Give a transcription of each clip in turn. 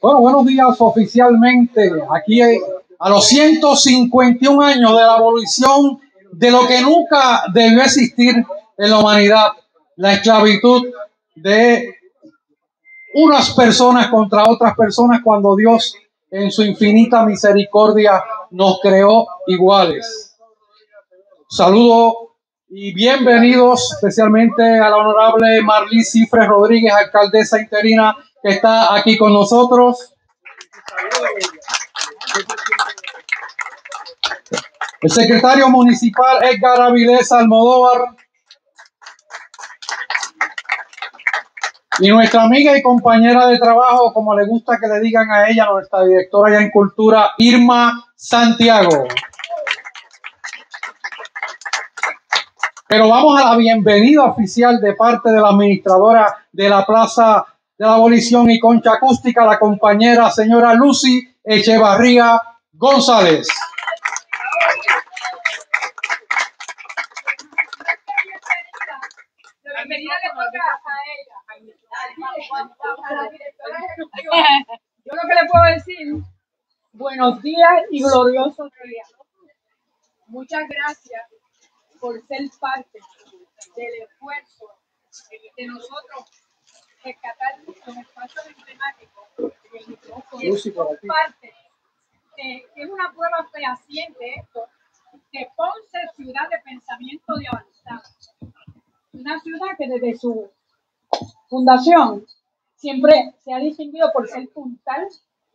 Bueno, buenos días oficialmente aquí a los 151 años de la abolición de lo que nunca debió existir en la humanidad, la esclavitud de unas personas contra otras personas cuando Dios en su infinita misericordia nos creó iguales. Saludo y bienvenidos especialmente a la honorable Marlí Cifres Rodríguez, alcaldesa interina, que está aquí con nosotros. El secretario municipal Edgar Avilés Almodóvar. Y nuestra amiga y compañera de trabajo, como le gusta que le digan a ella, nuestra directora ya en Cultura, Irma Santiago. Pero vamos a la bienvenida oficial de parte de la administradora de la Plaza de la Abolición y Concha Acústica, la compañera señora Lucy Echevarría González. La bienvenida le toca a ella. A la directora ejecutiva. Yo lo que le puedo decir, buenos días y gloriosos días. Muchas gracias por ser parte del esfuerzo de nosotros rescatar los espacios emblemáticos y parte es una prueba fehaciente esto de Ponce, ciudad de pensamiento de avanzada. Una ciudad que desde su fundación siempre se ha distinguido por ser puntal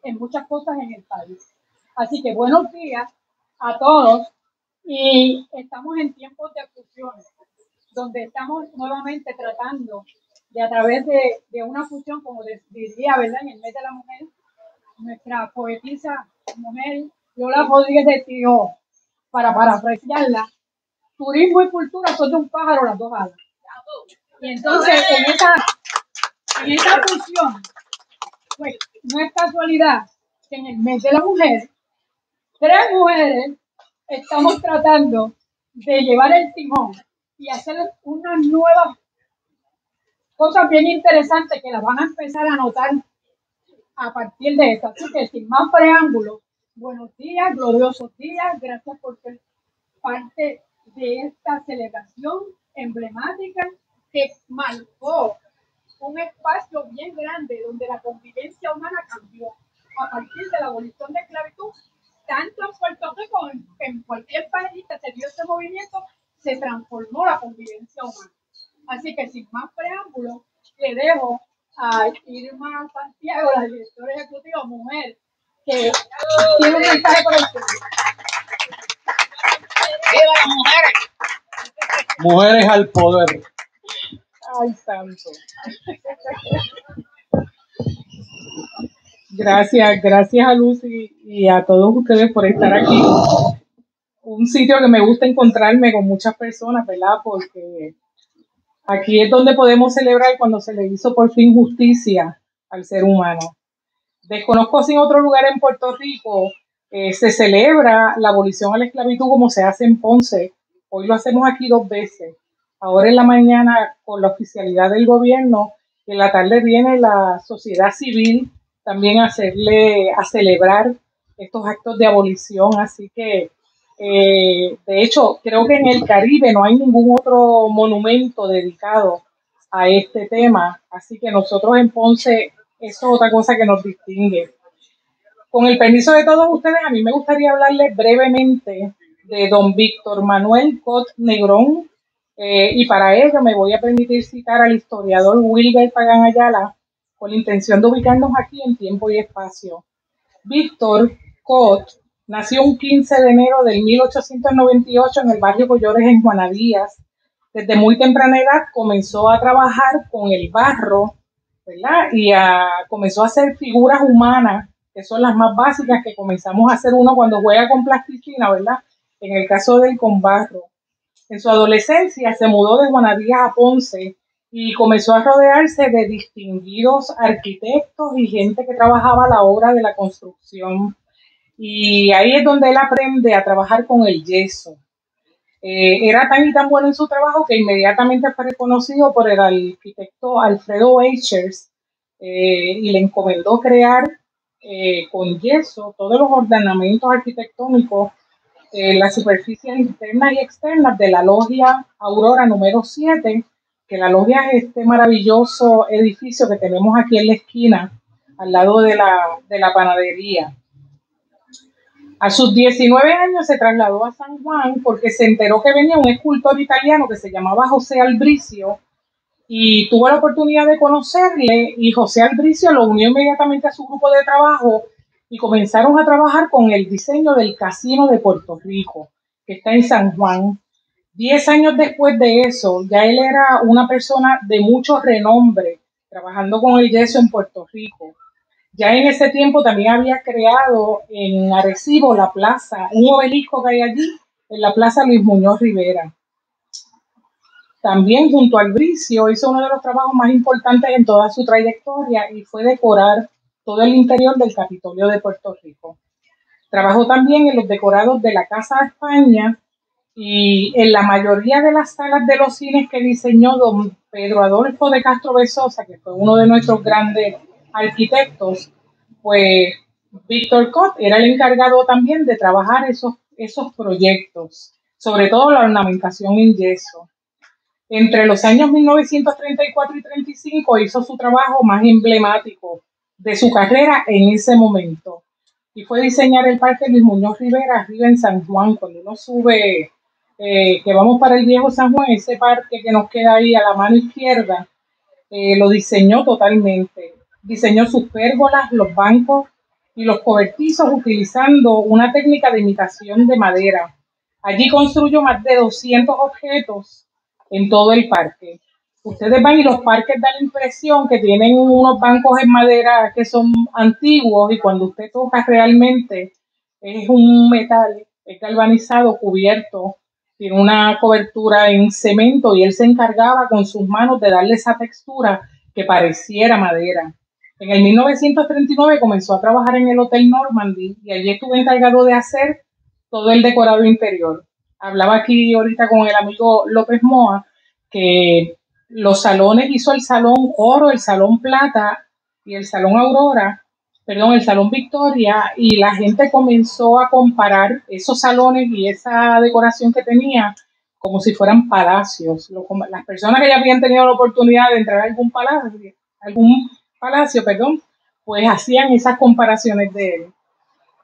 en muchas cosas en el país. Así que buenos días a todos y estamos en tiempos de fusiones, donde estamos nuevamente tratando de a través de una fusión, como diría, ¿verdad? En el mes de la mujer, nuestra poetisa mujer Lola Rodríguez de Tío, para parafrasearla, turismo y cultura son de un pájaro las dos alas. Y entonces en esta función, pues no es casualidad que en el mes de la mujer, 3 mujeres estamos tratando de llevar el timón y hacer unas nuevas cosas bien interesantes que las van a empezar a notar a partir de esto. Así que sin más preámbulos, buenos días, gloriosos días, gracias por ser parte de esta celebración emblemática que marcó un espacio bien grande donde la convivencia humana cambió a partir de la abolición de esclavitud, tanto en Puerto Rico como en cualquier país que se dio este movimiento, se transformó la convivencia humana. Así que sin más preámbulos, le dejo a Irma Santiago, la directora ejecutiva, mujer, que tiene un mensaje por el pueblo. ¡Viva las mujeres! Mujeres al poder. ¡Ay, santo! Gracias a Lucy y a todos ustedes por estar aquí. Un sitio que me gusta encontrarme con muchas personas, ¿verdad? Porque aquí es donde podemos celebrar cuando se le hizo por fin justicia al ser humano. Desconozco si en otro lugar en Puerto Rico se celebra la abolición a la esclavitud como se hace en Ponce. Hoy lo hacemos aquí 2 veces. Ahora en la mañana con la oficialidad del gobierno, en la tarde viene la sociedad civil también a celebrar estos actos de abolición. Así que, de hecho, creo que en el Caribe no hay ningún otro monumento dedicado a este tema. Así que nosotros en Ponce, eso es otra cosa que nos distingue. Con el permiso de todos ustedes, a mí me gustaría hablarles brevemente de don Víctor Manuel Cot Negrón, y para ello me voy a permitir citar al historiador Wilber Pagan Ayala con la intención de ubicarnos aquí en tiempo y espacio. Víctor Cot nació un 15 de enero de 1898 en el barrio Collores, en Juana Díaz. Desde muy temprana edad comenzó a trabajar con el barro, ¿verdad? Y comenzó a hacer figuras humanas, que son las más básicas que comenzamos a hacer uno cuando juega con plasticina, ¿verdad? En el caso del con barro. En su adolescencia se mudó de Juana Díaz a Ponce y comenzó a rodearse de distinguidos arquitectos y gente que trabajaba la obra de la construcción. Y ahí es donde él aprende a trabajar con el yeso. Era tan y tan bueno en su trabajo que inmediatamente fue reconocido por el arquitecto Alfredo Eichers, y le encomendó crear con yeso todos los ordenamientos arquitectónicos, las superficies internas y externas de la logia Aurora número 7, que la logia es este maravilloso edificio que tenemos aquí en la esquina, al lado de la panadería. A sus 19 años se trasladó a San Juan porque se enteró que venía un escultor italiano que se llamaba José Albricio, y tuvo la oportunidad de conocerle, y José Albricio lo unió inmediatamente a su grupo de trabajo y comenzaron a trabajar con el diseño del Casino de Puerto Rico, que está en San Juan. 10 años después de eso, ya él era una persona de mucho renombre, trabajando con el yeso en Puerto Rico. Ya en ese tiempo también había creado en Arecibo la plaza, un obelisco que hay allí, en la plaza Luis Muñoz Rivera. También junto al Bricio hizo uno de los trabajos más importantes en toda su trayectoria y fue decorar todo el interior del Capitolio de Puerto Rico. Trabajó también en los decorados de la Casa de España y en la mayoría de las salas de los cines que diseñó don Pedro Adolfo de Castro Bezosa, que fue uno de nuestros grandes arquitectos, pues Víctor Cott era el encargado también de trabajar esos proyectos, sobre todo la ornamentación en yeso. Entre los años 1934 y 35 hizo su trabajo más emblemático de su carrera en ese momento, y fue diseñar el Parque Luis Muñoz Rivera arriba en San Juan. Cuando uno sube, que vamos para el viejo San Juan, ese parque que nos queda ahí a la mano izquierda, lo diseñó totalmente. Diseñó sus pérgolas, los bancos y los cobertizos utilizando una técnica de imitación de madera. Allí construyó más de 200 objetos en todo el parque. Ustedes van y los parques dan la impresión que tienen unos bancos en madera que son antiguos, y cuando usted toca realmente es un metal, es galvanizado, cubierto, tiene una cobertura en cemento, y él se encargaba con sus manos de darle esa textura que pareciera madera. En el 1939 comenzó a trabajar en el Hotel Normandy y allí estuvo encargado de hacer todo el decorado interior. Hablaba aquí ahorita con el amigo López Moa que los salones hizo el Salón Oro, el Salón Plata y el Salón Aurora, perdón, el Salón Victoria, y la gente comenzó a comparar esos salones y esa decoración que tenía como si fueran palacios. Las personas que ya habían tenido la oportunidad de entrar a algún palacio, pues hacían esas comparaciones de él.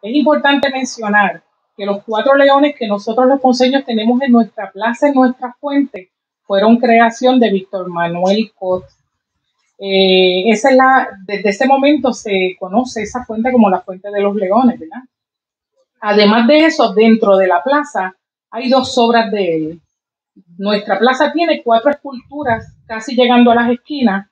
Es importante mencionar que los 4 leones que nosotros los ponceños tenemos en nuestra plaza, en nuestra fuente, fueron creación de Víctor Manuel Cott. Desde ese momento se conoce esa fuente como la Fuente de los Leones, ¿verdad? Además de eso, dentro de la plaza hay 2 obras de él. Nuestra plaza tiene 4 esculturas casi llegando a las esquinas,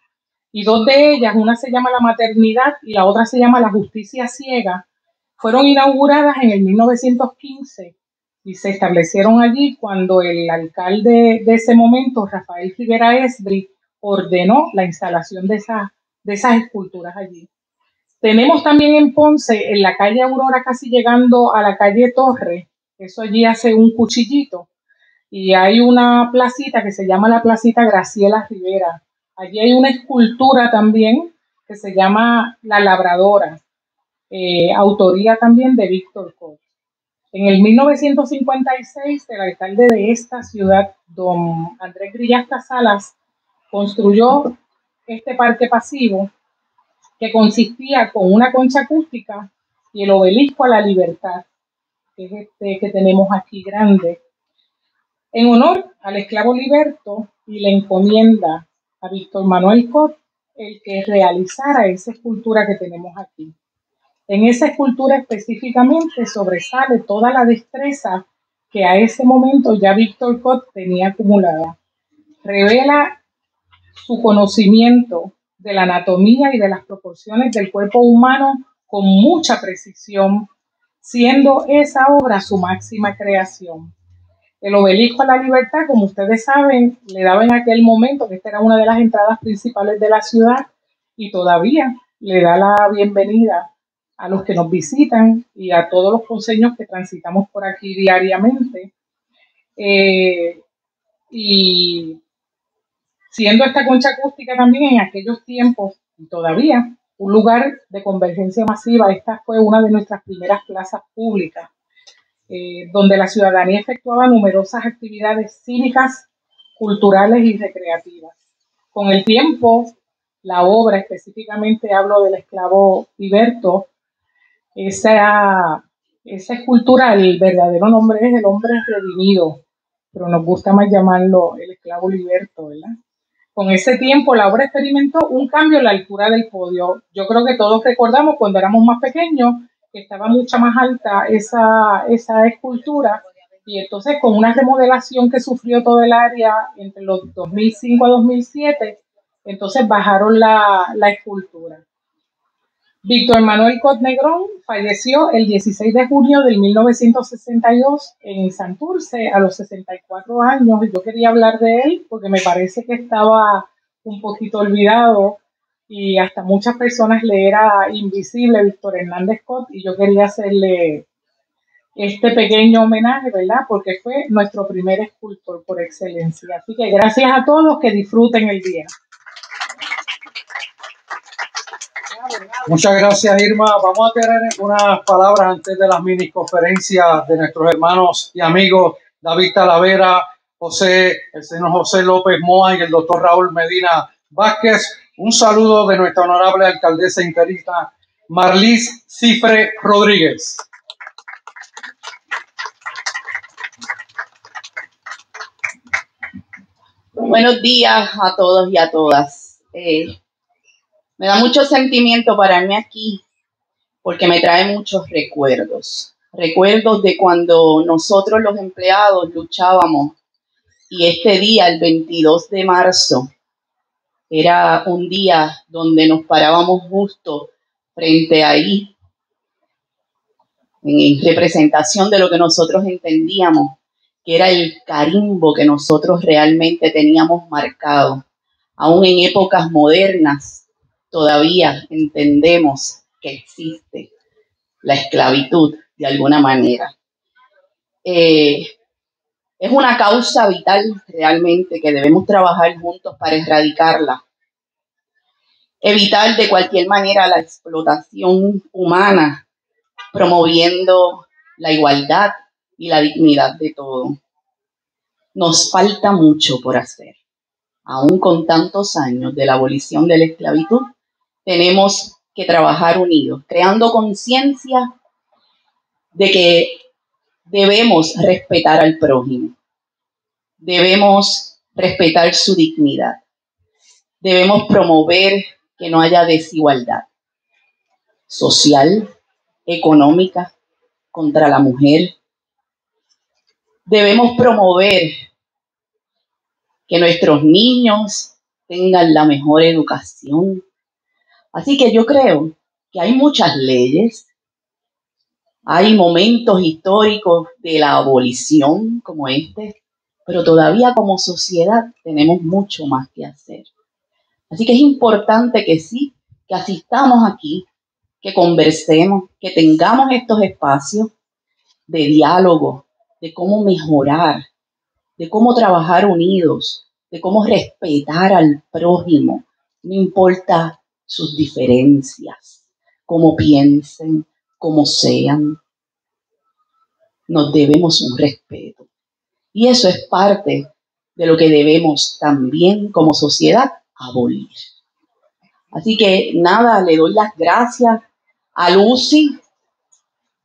y 2 de ellas, una se llama La Maternidad y la otra se llama La Justicia Ciega, fueron inauguradas en el 1915 y se establecieron allí cuando el alcalde de ese momento, Rafael Rivera Esbri, ordenó la instalación de esas esculturas allí. Tenemos también en Ponce, en la calle Aurora, casi llegando a la calle Torre, eso allí hace un cuchillito, y hay una placita que se llama la Placita Graciela Rivera. Allí hay una escultura también que se llama La Labradora, autoría también de Víctor Cott. En el 1956, el alcalde de esta ciudad, don Andrés Grillas Casalas, construyó este parque pasivo que consistía con una concha acústica y el obelisco a la Libertad, que es este que tenemos aquí grande, en honor al esclavo liberto, y le encomienda a Víctor Manuel Cott el que realizara esa escultura que tenemos aquí. En esa escultura específicamente sobresale toda la destreza que a ese momento ya Víctor Cott tenía acumulada. Revela su conocimiento de la anatomía y de las proporciones del cuerpo humano con mucha precisión, siendo esa obra su máxima creación. El obelisco a la Libertad, como ustedes saben, le daba en aquel momento, que esta era una de las entradas principales de la ciudad, y todavía le da la bienvenida a los que nos visitan y a todos los ponceños que transitamos por aquí diariamente. Y siendo esta concha acústica también en aquellos tiempos, y todavía, un lugar de convergencia masiva. Esta fue una de nuestras primeras plazas públicas, donde la ciudadanía efectuaba numerosas actividades cívicas, culturales y recreativas. Con el tiempo, la obra, específicamente hablo del esclavo Liberto, esa escultura, el verdadero nombre es el hombre redimido, pero nos gusta más llamarlo el esclavo Liberto, ¿verdad? Con ese tiempo la obra experimentó un cambio en la altura del podio. Yo creo que todos recordamos cuando éramos más pequeños que estaba mucho más alta esa escultura, y entonces con una remodelación que sufrió todo el área entre los 2005 a 2007, entonces bajaron la escultura. Víctor Manuel Cot Negrón falleció el 16 de junio de 1962 en Santurce a los 64 años. Yo quería hablar de él porque me parece que estaba un poquito olvidado y hasta muchas personas le era invisible Víctor Hernández Cot, y yo quería hacerle este pequeño homenaje, ¿verdad? Porque fue nuestro primer escultor por excelencia. Así que gracias a todos, que disfruten el día. Muchas gracias, Irma. Vamos a tener unas palabras antes de las mini conferencias de nuestros hermanos y amigos David Talavera, el señor José López Moa y el doctor Raúl Medina Vázquez. Un saludo de nuestra honorable alcaldesa interina Marlis Cifre Rodríguez. Buenos días a todos y a todas. Me da mucho sentimiento pararme aquí porque me trae muchos recuerdos. Recuerdos de cuando nosotros los empleados luchábamos, y este día, el 22 de marzo, era un día donde nos parábamos justo frente ahí, en representación de lo que nosotros entendíamos que era el carimbo que nosotros realmente teníamos marcado. Aún en épocas modernas todavía entendemos que existe la esclavitud de alguna manera. Es una causa vital realmente que debemos trabajar juntos para erradicarla. Evitar de cualquier manera la explotación humana, promoviendo la igualdad y la dignidad de todo. Nos falta mucho por hacer. Aún con tantos años de la abolición de la esclavitud, tenemos que trabajar unidos, creando conciencia de que debemos respetar al prójimo, debemos respetar su dignidad, debemos promover que no haya desigualdad social, económica, contra la mujer. Debemos promover que nuestros niños tengan la mejor educación. Así que yo creo que hay muchas leyes, hay momentos históricos de la abolición como este, pero todavía como sociedad tenemos mucho más que hacer. Así que es importante que sí, que asistamos aquí, que conversemos, que tengamos estos espacios de diálogo, de cómo mejorar, de cómo trabajar unidos, de cómo respetar al prójimo, no importa sus diferencias, cómo piensen, cómo sean. Nos debemos un respeto. Y eso es parte de lo que debemos también como sociedad abolir. Así que nada, le doy las gracias a Lucy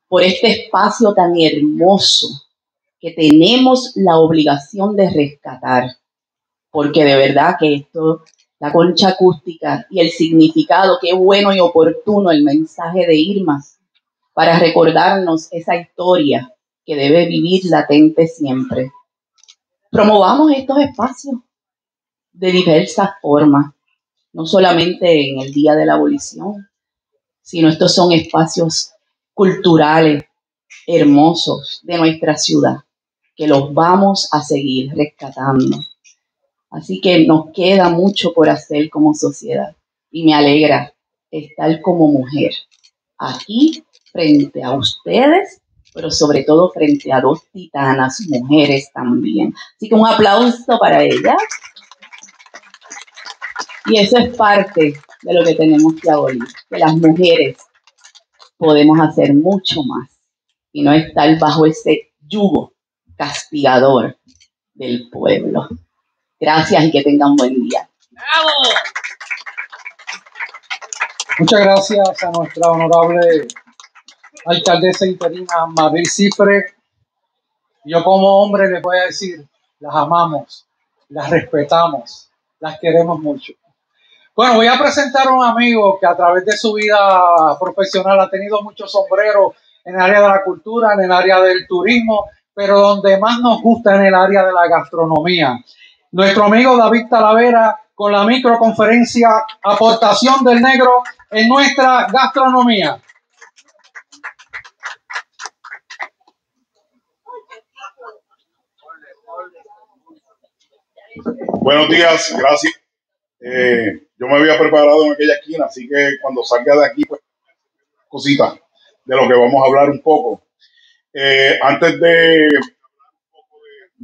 por este espacio tan hermoso que tenemos la obligación de rescatar, porque de verdad que esto, la concha acústica y el significado, qué bueno y oportuno el mensaje de Irma para recordarnos esa historia que debe vivir latente siempre. Promovamos estos espacios de diversas formas, no solamente en el Día de la Abolición, sino estos son espacios culturales hermosos de nuestra ciudad, que los vamos a seguir rescatando. Así que nos queda mucho por hacer como sociedad, y me alegra estar como mujer aquí frente a ustedes, pero sobre todo frente a dos titanas, mujeres también. Así que un aplauso para ellas. Y eso es parte de lo que tenemos que abolir, que las mujeres podemos hacer mucho más y no estar bajo ese yugo castigador del pueblo. Gracias y que tengan buen día. ¡Bravo! Muchas gracias a nuestra honorable alcaldesa interina Marley Cifre. Yo como hombre les voy a decir, las amamos, las respetamos, las queremos mucho. Bueno, voy a presentar a un amigo que a través de su vida profesional ha tenido muchos sombreros en el área de la cultura, en el área del turismo, pero donde más nos gusta en el área de la gastronomía. Nuestro amigo David Talavera con la microconferencia Aportación del Negro en nuestra gastronomía. Buenos días, gracias. Yo me había preparado en aquella esquina, así que cuando salga de aquí, pues, cositas de lo que vamos a hablar un poco. Antes de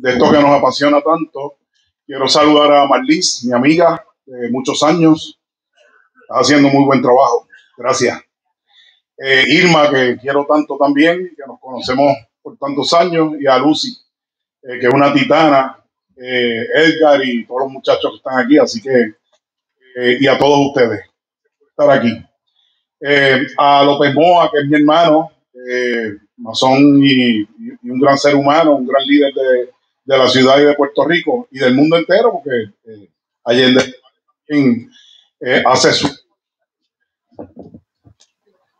esto que nos apasiona tanto, quiero saludar a Marlis, mi amiga de muchos años. Está haciendo muy buen trabajo. Gracias. Irma, que quiero tanto también, que nos conocemos por tantos años, y a Lucy, que es una titana. Edgar y todos los muchachos que están aquí, así que y a todos ustedes por estar aquí. A López Moa, que es mi hermano, masón y un gran ser humano, un gran líder de la ciudad y de Puerto Rico y del mundo entero, porque Allende hace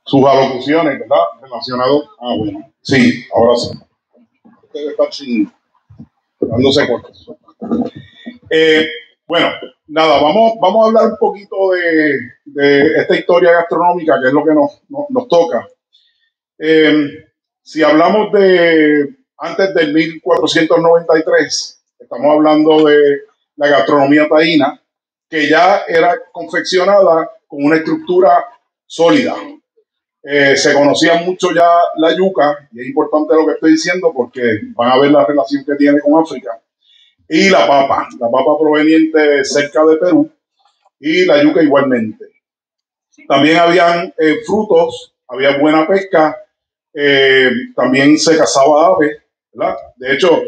sus alocuciones, ¿verdad? Relacionados. Bueno, sí, ahora sí. Ustedes están dándose cortos. Bueno, nada, vamos a hablar un poquito de esta historia gastronómica, que es lo que nos toca. Si hablamos de antes del 1493, estamos hablando de la gastronomía taína, que ya era confeccionada con una estructura sólida. Se conocía mucho ya la yuca, y es importante lo que estoy diciendo porque van a ver la relación que tiene con África, y la papa proveniente cerca de Perú, y la yuca igualmente. También habían frutos, había buena pesca, también se cazaba aves, ¿verdad? De hecho,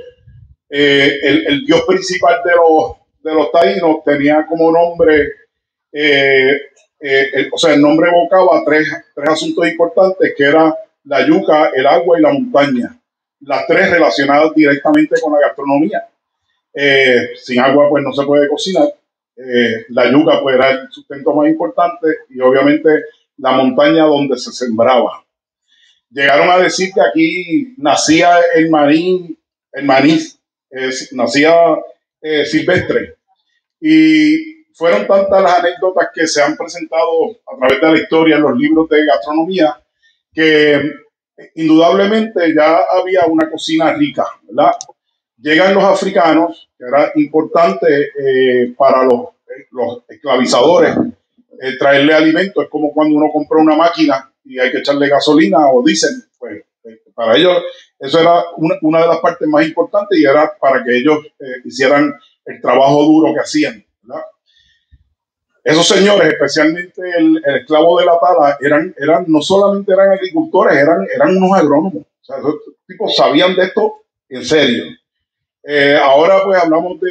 el dios principal de los taínos tenía como nombre, el nombre evocaba tres asuntos importantes, que era la yuca, el agua y la montaña, las tres relacionadas directamente con la gastronomía. Sin agua pues no se puede cocinar. La yuca pues era el sustento más importante, y obviamente la montaña donde se sembraba. Llegaron a decir que aquí nacía el maní nacía silvestre, y fueron tantas las anécdotas que se han presentado a través de la historia en los libros de gastronomía, que indudablemente ya había una cocina rica, ¿verdad? Llegan los africanos, que era importante para los esclavizadores traerle alimento. Es como cuando uno compra una máquina y hay que echarle gasolina o diésel. Pues, para ellos eso era una de las partes más importantes, y era para que ellos hicieran el trabajo duro que hacían, ¿verdad? Esos señores, especialmente el esclavo de la tala, no solamente eran agricultores, eran unos agrónomos. O sea, esos tipos sabían de esto en serio. Ahora pues hablamos de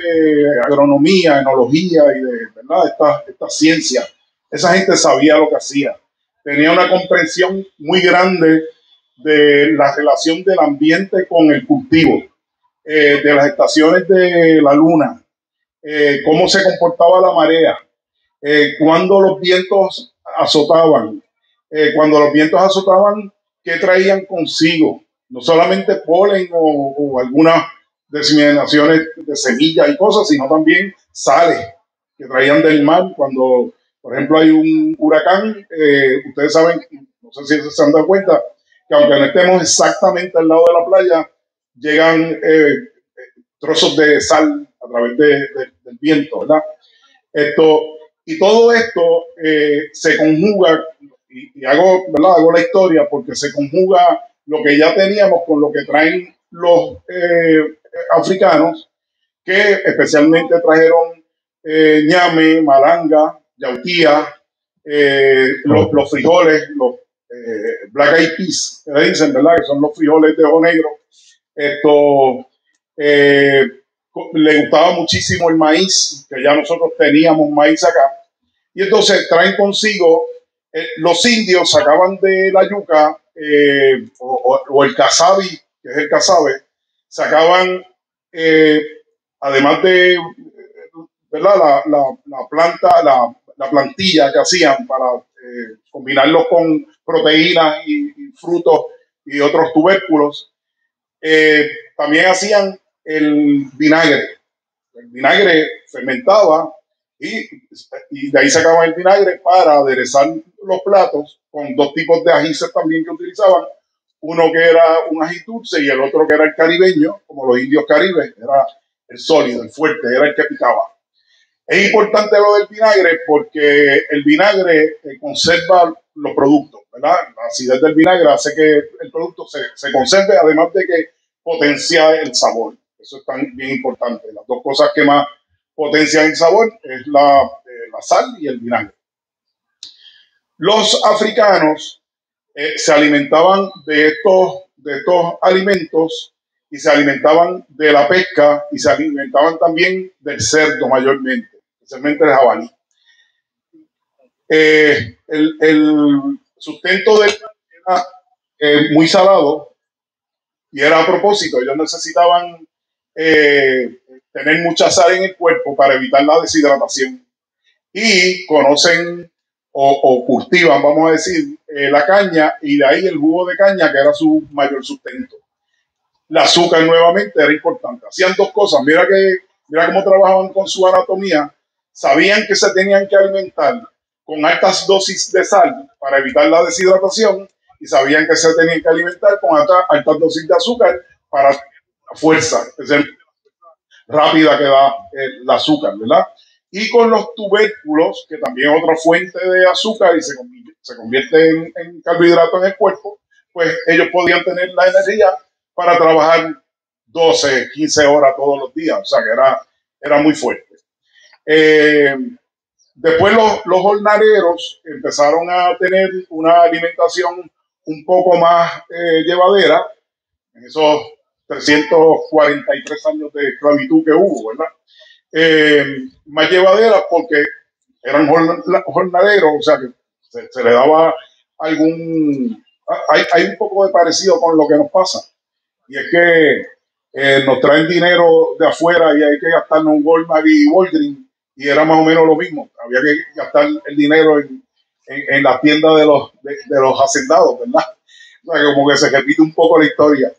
agronomía, enología y de, ¿verdad?, esta ciencia. Esa gente sabía lo que hacía. Tenía una comprensión muy grande de la relación del ambiente con el cultivo, de las estaciones de la luna, cómo se comportaba la marea, cuando los vientos azotaban. Cuando los vientos azotaban, ¿qué traían consigo? No solamente polen o algunas diseminaciones de semillas y cosas, sino también sales que traían del mar. Cuando, por ejemplo, hay un huracán, ustedes saben, no sé si se han dado cuenta, que aunque no estemos exactamente al lado de la playa, llegan trozos de sal a través del viento, ¿verdad? Y todo esto se conjuga, y hago la historia porque se conjuga lo que ya teníamos con lo que traen los africanos, que especialmente trajeron ñame, malanga, yautía, los frijoles, los black eyed peas, que le dicen, ¿verdad? Que son los frijoles de ojo negro. Esto, le gustaba muchísimo el maíz, que ya nosotros teníamos maíz acá. Y entonces traen consigo, los indios sacaban de la yuca o el casabe, que es el casabe, sacaban, además de, ¿verdad? La planta, la plantilla que hacían para combinarlos con proteínas y frutos y otros tubérculos, también hacían el vinagre. El vinagre fermentaba y de ahí sacaban el vinagre para aderezar los platos con dos tipos de ajíes también que utilizaban. Uno que era un ají dulce y el otro que era el caribeño, como los indios caribes, era el sólido, el fuerte, era el que picaba. Es importante lo del vinagre porque el vinagre conserva los productos, ¿verdad? La acidez del vinagre hace que el producto se conserve, además de que potencia el sabor. Eso es tan bien importante. Las dos cosas que más potencian el sabor es la sal y el vinagre. Los africanos se alimentaban de estos alimentos y se alimentaban de la pesca y se alimentaban también del cerdo mayormente, especialmente el jabalí. El sustento del era muy salado y era a propósito. Ellos necesitaban tener mucha sal en el cuerpo para evitar la deshidratación. Y conocen o cultivan, vamos a decir, la caña, y de ahí el jugo de caña, que era su mayor sustento. El azúcar nuevamente era importante. Hacían dos cosas. Mira cómo trabajaban con su anatomía. Sabían que se tenían que alimentar con altas dosis de sal para evitar la deshidratación y sabían que se tenían que alimentar con altas dosis de azúcar para la fuerza rápida que da el azúcar, ¿verdad? Y con los tubérculos, que también es otra fuente de azúcar y se convierte en carbohidrato en el cuerpo, pues ellos podían tener la energía para trabajar 12, 15 horas todos los días, o sea que era muy fuerte. Después los jornaleros empezaron a tener una alimentación un poco más llevadera en esos 343 años de esclavitud que hubo, ¿verdad? Más llevadera porque eran jornaleros, o sea que se le daba algún... Hay un poco de parecido con lo que nos pasa, y es que nos traen dinero de afuera y hay que gastarnos en Walmart y Walgreens, y era más o menos lo mismo. Había que gastar el dinero en la tienda de los hacendados, ¿verdad? O sea, como que se repite un poco la historia.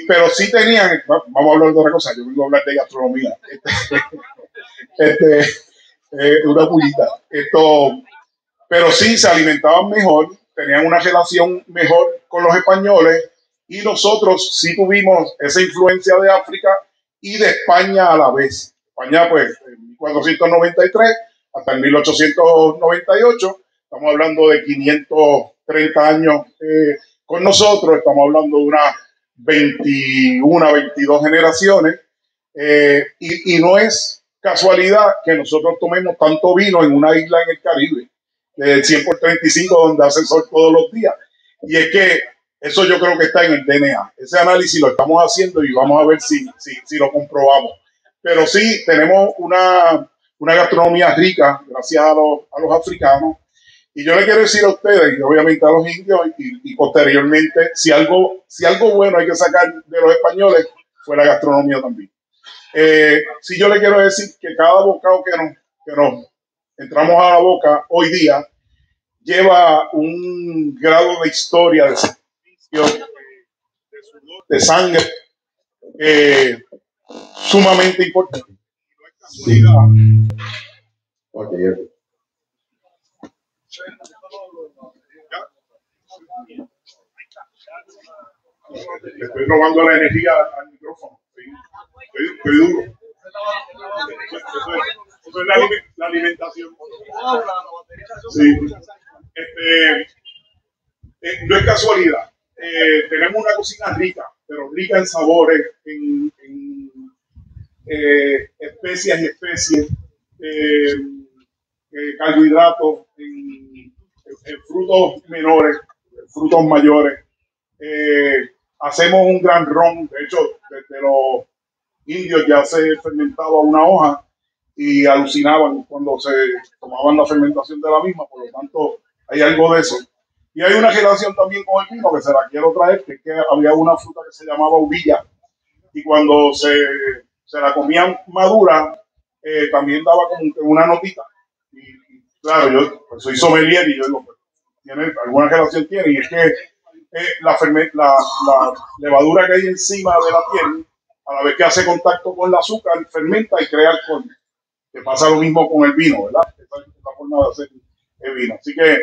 Pero sí tenían, vamos a hablar de otra cosa, yo vengo a hablar de gastronomía. Una pullita. Pero sí se alimentaban mejor, tenían una relación mejor con los españoles, y nosotros sí tuvimos esa influencia de África y de España a la vez. España, pues, en 1493 hasta el 1898, estamos hablando de 530 años con nosotros, estamos hablando de unas 21, 22 generaciones, y no es casualidad que nosotros tomemos tanto vino en una isla en el Caribe, del 100 por 35, donde hace sol todos los días. Y es que eso yo creo que está en el DNA. Ese análisis lo estamos haciendo y vamos a ver si lo comprobamos. Pero sí, tenemos una gastronomía rica gracias a los africanos. Y yo le quiero decir a ustedes, y obviamente a los indios, y posteriormente, si algo bueno hay que sacar de los españoles, fue la gastronomía también. Sí, yo le quiero decir que cada bocado que nos entramos a la boca hoy día lleva un grado de historia, de sacrificio, de sudor, de sangre, sumamente importante. Okay. Le estoy robando la energía al micrófono. Estoy duro. Eso es la alimentación. Sí. No es casualidad. Tenemos una cocina rica, pero rica en sabores, en especias y especies. carbohidratos, en frutos menores, en frutos mayores. Hacemos un gran ron. De hecho, desde los indios ya se fermentaba una hoja y alucinaban cuando se tomaban la fermentación de la misma. Por lo tanto, hay algo de eso. Y hay una relación también con el vino que se la quiero traer, que es que había una fruta que se llamaba uvilla, y cuando se la comían madura, también daba como una notita. Y claro, yo pues, soy sommelier y yo digo, pues, ¿tiene alguna relación tiene? Y es que la levadura que hay encima de la piel, a la vez que hace contacto con el azúcar, fermenta y crea alcohol. Que pasa lo mismo con el vino, ¿verdad? Esa es la forma de hacer el vino. Así que,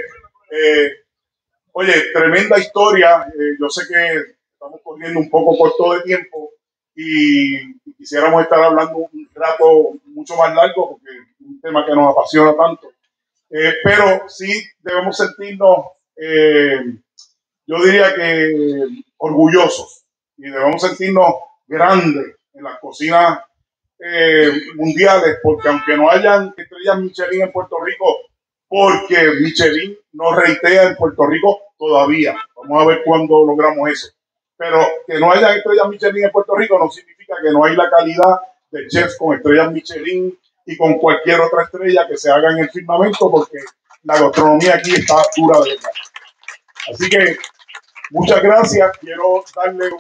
oye, tremenda historia. Yo sé que estamos corriendo un poco corto de tiempo y quisiéramos estar hablando un rato mucho más largo porque es un tema que nos apasiona tanto. Pero sí debemos sentirnos, yo diría que orgullosos, y debemos sentirnos grandes en las cocinas mundiales, porque aunque no hayan estrellas Michelin en Puerto Rico, porque Michelin no reitea en Puerto Rico todavía. Vamos a ver cuándo logramos eso. Pero que no haya estrellas Michelin en Puerto Rico no significa que no hay la calidad de chefs con estrellas Michelin y con cualquier otra estrella que se haga en el firmamento, porque la gastronomía aquí está dura de verdad. Así que muchas gracias. Quiero darle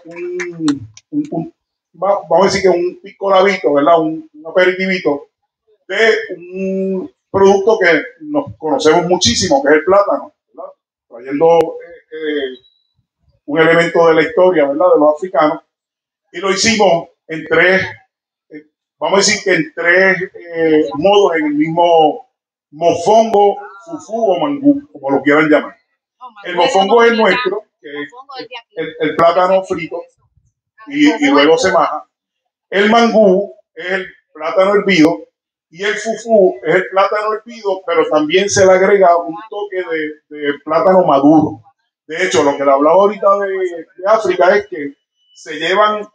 vamos a decir que un picolabito, ¿verdad? Un aperitivito de un producto que nos conocemos muchísimo, que es el plátano, ¿verdad? Trayendo un elemento de la historia, ¿verdad? De los africanos. Y lo hicimos en tres, vamos a decir que en tres modos, en el mismo mofongo, fufú o mangú, como lo quieran llamar. El mofongo es nuestro, que es el plátano frito y luego se maja. El mangú es el plátano hervido y el fufú es el plátano hervido, pero también se le agrega un toque de plátano maduro. De hecho, lo que le hablaba ahorita de África es que se llevan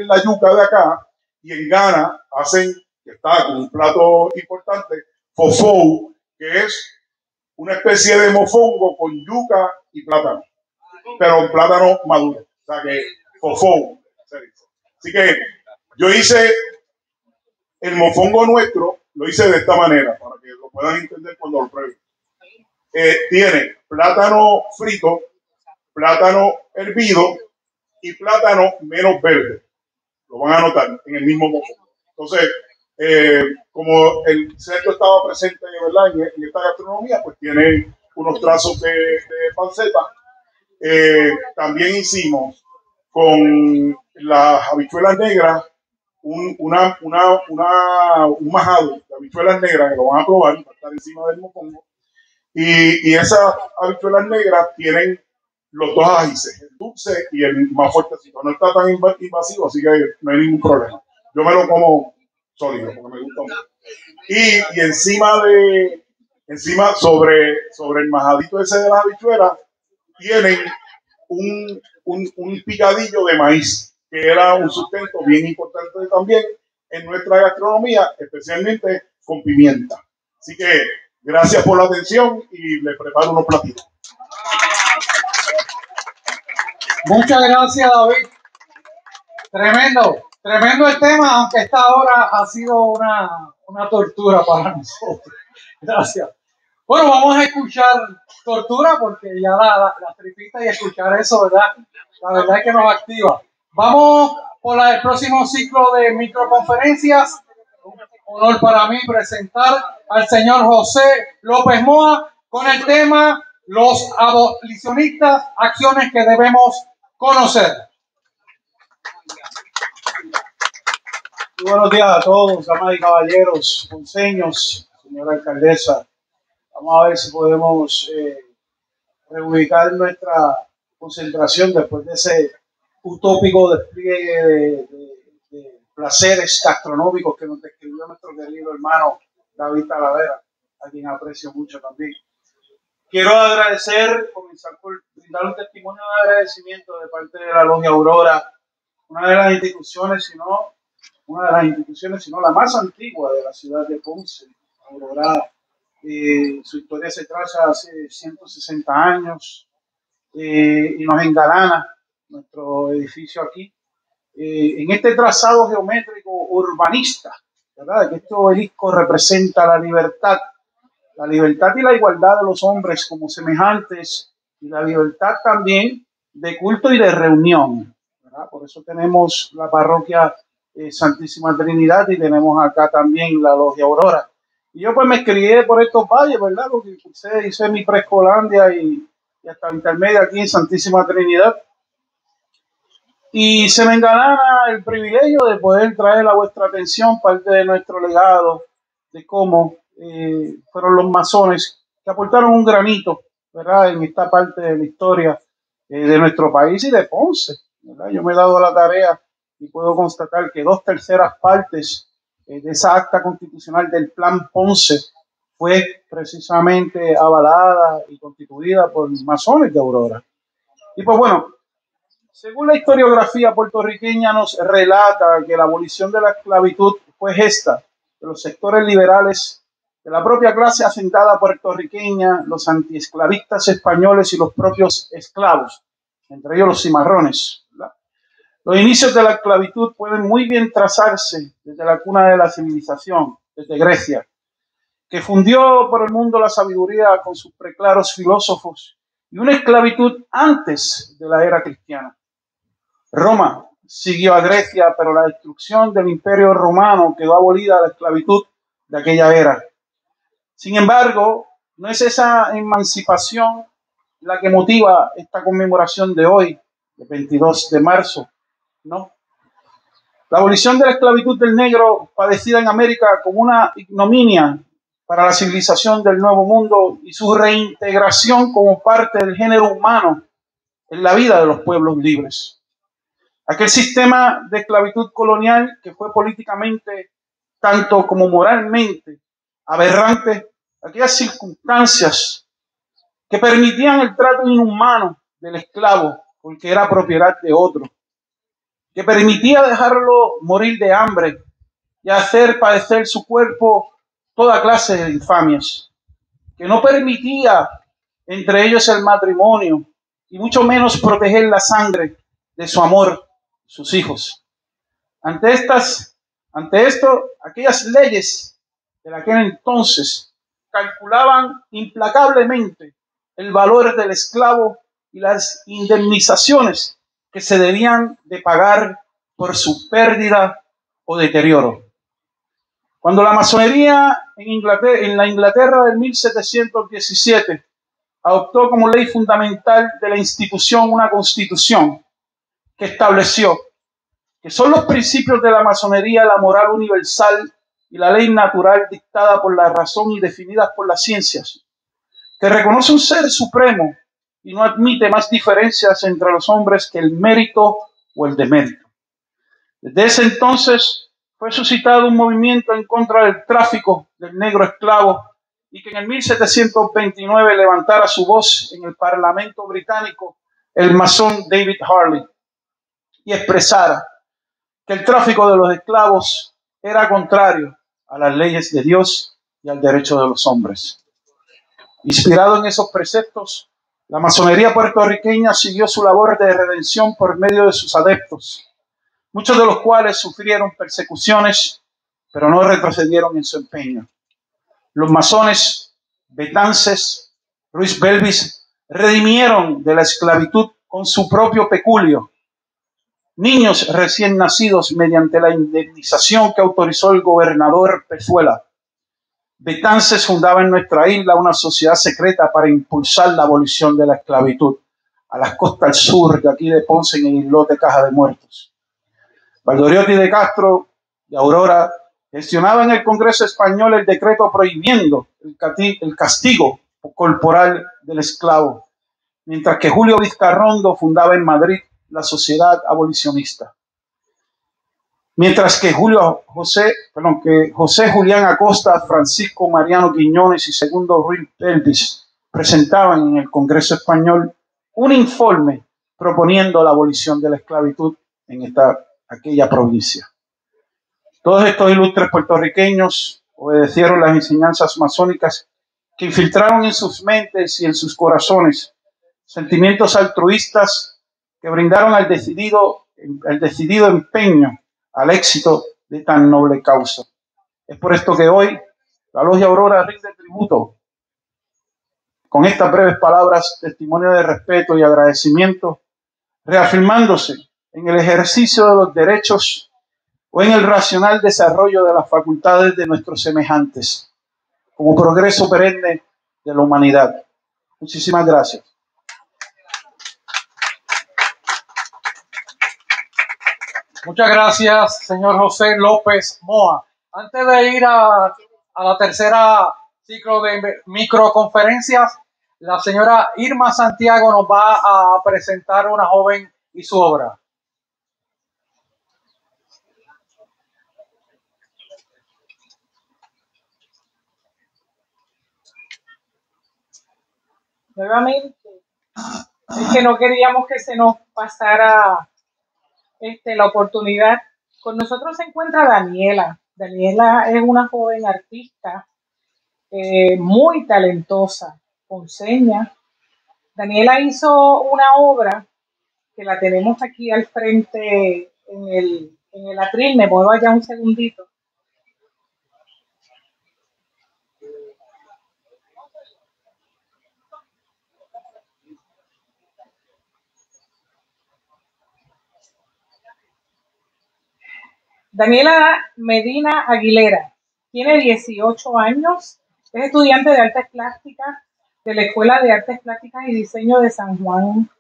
la yuca de acá, y en Ghana hacen, que está con un plato importante, fofou, que es una especie de mofongo con yuca y plátano, pero un plátano maduro. O sea que fofou. Así que yo hice el mofongo nuestro, lo hice de esta manera, para que lo puedan entender cuando lo prueben. Tiene plátano frito, plátano hervido y plátano menos verde. Lo van a notar en el mismo mofongo. Entonces, como el centro estaba presente, ¿verdad?, en esta gastronomía, pues tiene unos trazos de panceta. También hicimos con las habichuelas negras un majado de habichuelas negras, que lo van a probar, va a estar encima del mofongo. Y esas habichuelas negras tienen los dos ajíes, el dulce y el más fuertecito. No está tan invasivo, así que no hay ningún problema. Yo me lo como sólido porque me gusta mucho. Y encima sobre el majadito ese de las habichuelas, tienen un picadillo de maíz, que era un sustento bien importante también en nuestra gastronomía, especialmente con pimienta. Así que gracias por la atención y les preparo unos platitos. Muchas gracias, David. Tremendo el tema, aunque esta hora ha sido una tortura para nosotros. Gracias. Bueno, vamos a escuchar tortura porque ya la tripita y escuchar eso, ¿verdad? La verdad es que nos activa. Vamos por el próximo ciclo de microconferencias. Un honor para mí presentar al señor José López Moa con el tema Los abolicionistas, acciones que debemos conocer. Muy buenos días a todos, damas y caballeros, ponceños, señora alcaldesa. Vamos a ver si podemos reubicar nuestra concentración después de ese utópico despliegue de placeres gastronómicos que nos describió nuestro querido hermano David Talavera, a quien aprecio mucho también. Quiero comenzar por brindar un testimonio de agradecimiento de parte de la Logia Aurora, una de las instituciones, si no la más antigua de la ciudad de Ponce, Aurora, su historia se traza hace 160 años y nos engalana nuestro edificio aquí. En este trazado geométrico urbanista, ¿verdad? Que este obelisco representa la libertad y la igualdad de los hombres como semejantes y la libertad también de culto y de reunión, ¿verdad? Por eso tenemos la parroquia Santísima Trinidad y tenemos acá también la Logia Aurora. Y yo pues me crié por estos valles, ¿verdad? Porque hice mi preescolandia y hasta intermedia aquí en Santísima Trinidad. Y se me engalana el privilegio de poder traer a vuestra atención parte de nuestro legado, de cómo fueron los masones que aportaron un granito, ¿verdad?, en esta parte de la historia de nuestro país y de Ponce, ¿verdad? Yo me he dado la tarea y puedo constatar que 2/3 partes de esa acta constitucional del Plan Ponce fue precisamente avalada y constituida por masones de Aurora. Y pues bueno, según la historiografía puertorriqueña nos relata que la abolición de la esclavitud fue gesta de los sectores liberales de la propia clase asentada puertorriqueña, los antiesclavistas españoles y los propios esclavos, entre ellos los cimarrones, ¿verdad? Los inicios de la esclavitud pueden muy bien trazarse desde la cuna de la civilización, desde Grecia, que fundió por el mundo la sabiduría con sus preclaros filósofos y una esclavitud antes de la era cristiana. Roma siguió a Grecia, pero la destrucción del Imperio Romano quedó abolida la esclavitud de aquella era. Sin embargo, no es esa emancipación la que motiva esta conmemoración de hoy, el 22 de marzo, ¿no? La abolición de la esclavitud del negro, padecida en América como una ignominia para la civilización del Nuevo Mundo y su reintegración como parte del género humano en la vida de los pueblos libres. Aquel sistema de esclavitud colonial que fue políticamente, tanto como moralmente, aberrante, aquellas circunstancias que permitían el trato inhumano del esclavo porque era propiedad de otro, que permitía dejarlo morir de hambre y hacer padecer su cuerpo toda clase de infamias, que no permitía entre ellos el matrimonio y mucho menos proteger la sangre de su amor, sus hijos. Ante esto, aquellas leyes de aquel entonces calculaban implacablemente el valor del esclavo y las indemnizaciones que se debían de pagar por su pérdida o deterioro. Cuando la masonería en la Inglaterra del 1717 adoptó como ley fundamental de la institución una constitución que estableció que son los principios de la masonería, la moral universal y la ley natural dictada por la razón y definidas por las ciencias, que reconoce un ser supremo y no admite más diferencias entre los hombres que el mérito o el demérito. Desde ese entonces fue suscitado un movimiento en contra del tráfico del negro esclavo y que en el 1729 levantara su voz en el Parlamento británico el masón David Harley y expresara que el tráfico de los esclavos era contrario a las leyes de Dios y al derecho de los hombres. Inspirado en esos preceptos, la masonería puertorriqueña siguió su labor de redención por medio de sus adeptos, muchos de los cuales sufrieron persecuciones, pero no retrocedieron en su empeño. Los masones Betances, Ruiz Belvis, redimieron de la esclavitud con su propio peculio niños recién nacidos mediante la indemnización que autorizó el gobernador Pezuela. Betances fundaba en nuestra isla una sociedad secreta para impulsar la abolición de la esclavitud a las costas al sur de aquí de Ponce, en el islote Caja de Muertos. Valdoriotti de Castro de Aurora gestionaba en el Congreso español el decreto prohibiendo el castigo corporal del esclavo, mientras que Julio Vizcarrondo fundaba en Madrid la Sociedad Abolicionista. Mientras que José Julián Acosta, Francisco Mariano Quiñones y Segundo Ruiz Belvis presentaban en el Congreso español un informe proponiendo la abolición de la esclavitud en aquella provincia. Todos estos ilustres puertorriqueños obedecieron las enseñanzas masónicas que infiltraron en sus mentes y en sus corazones sentimientos altruistas que brindaron el decidido empeño al éxito de tan noble causa. Es por esto que hoy la Logia Aurora rinde tributo con estas breves palabras, testimonio de respeto y agradecimiento, reafirmándose en el ejercicio de los derechos o en el racional desarrollo de las facultades de nuestros semejantes, como progreso perenne de la humanidad. Muchísimas gracias. Muchas gracias, señor José López Moa. Antes de ir a la tercera ciclo de microconferencias, la señora Irma Santiago nos va a presentar una joven y su obra. Nuevamente, es que no queríamos que se nos pasara la oportunidad. Con nosotros se encuentra Daniela. Daniela es una joven artista muy talentosa, con señas. Daniela hizo una obra que la tenemos aquí al frente en el atril. Me muevo allá un segundito. Daniela Medina Aguilera tiene 18 años, es estudiante de Artes Plásticas de la Escuela de Artes Plásticas y Diseño de San Juan.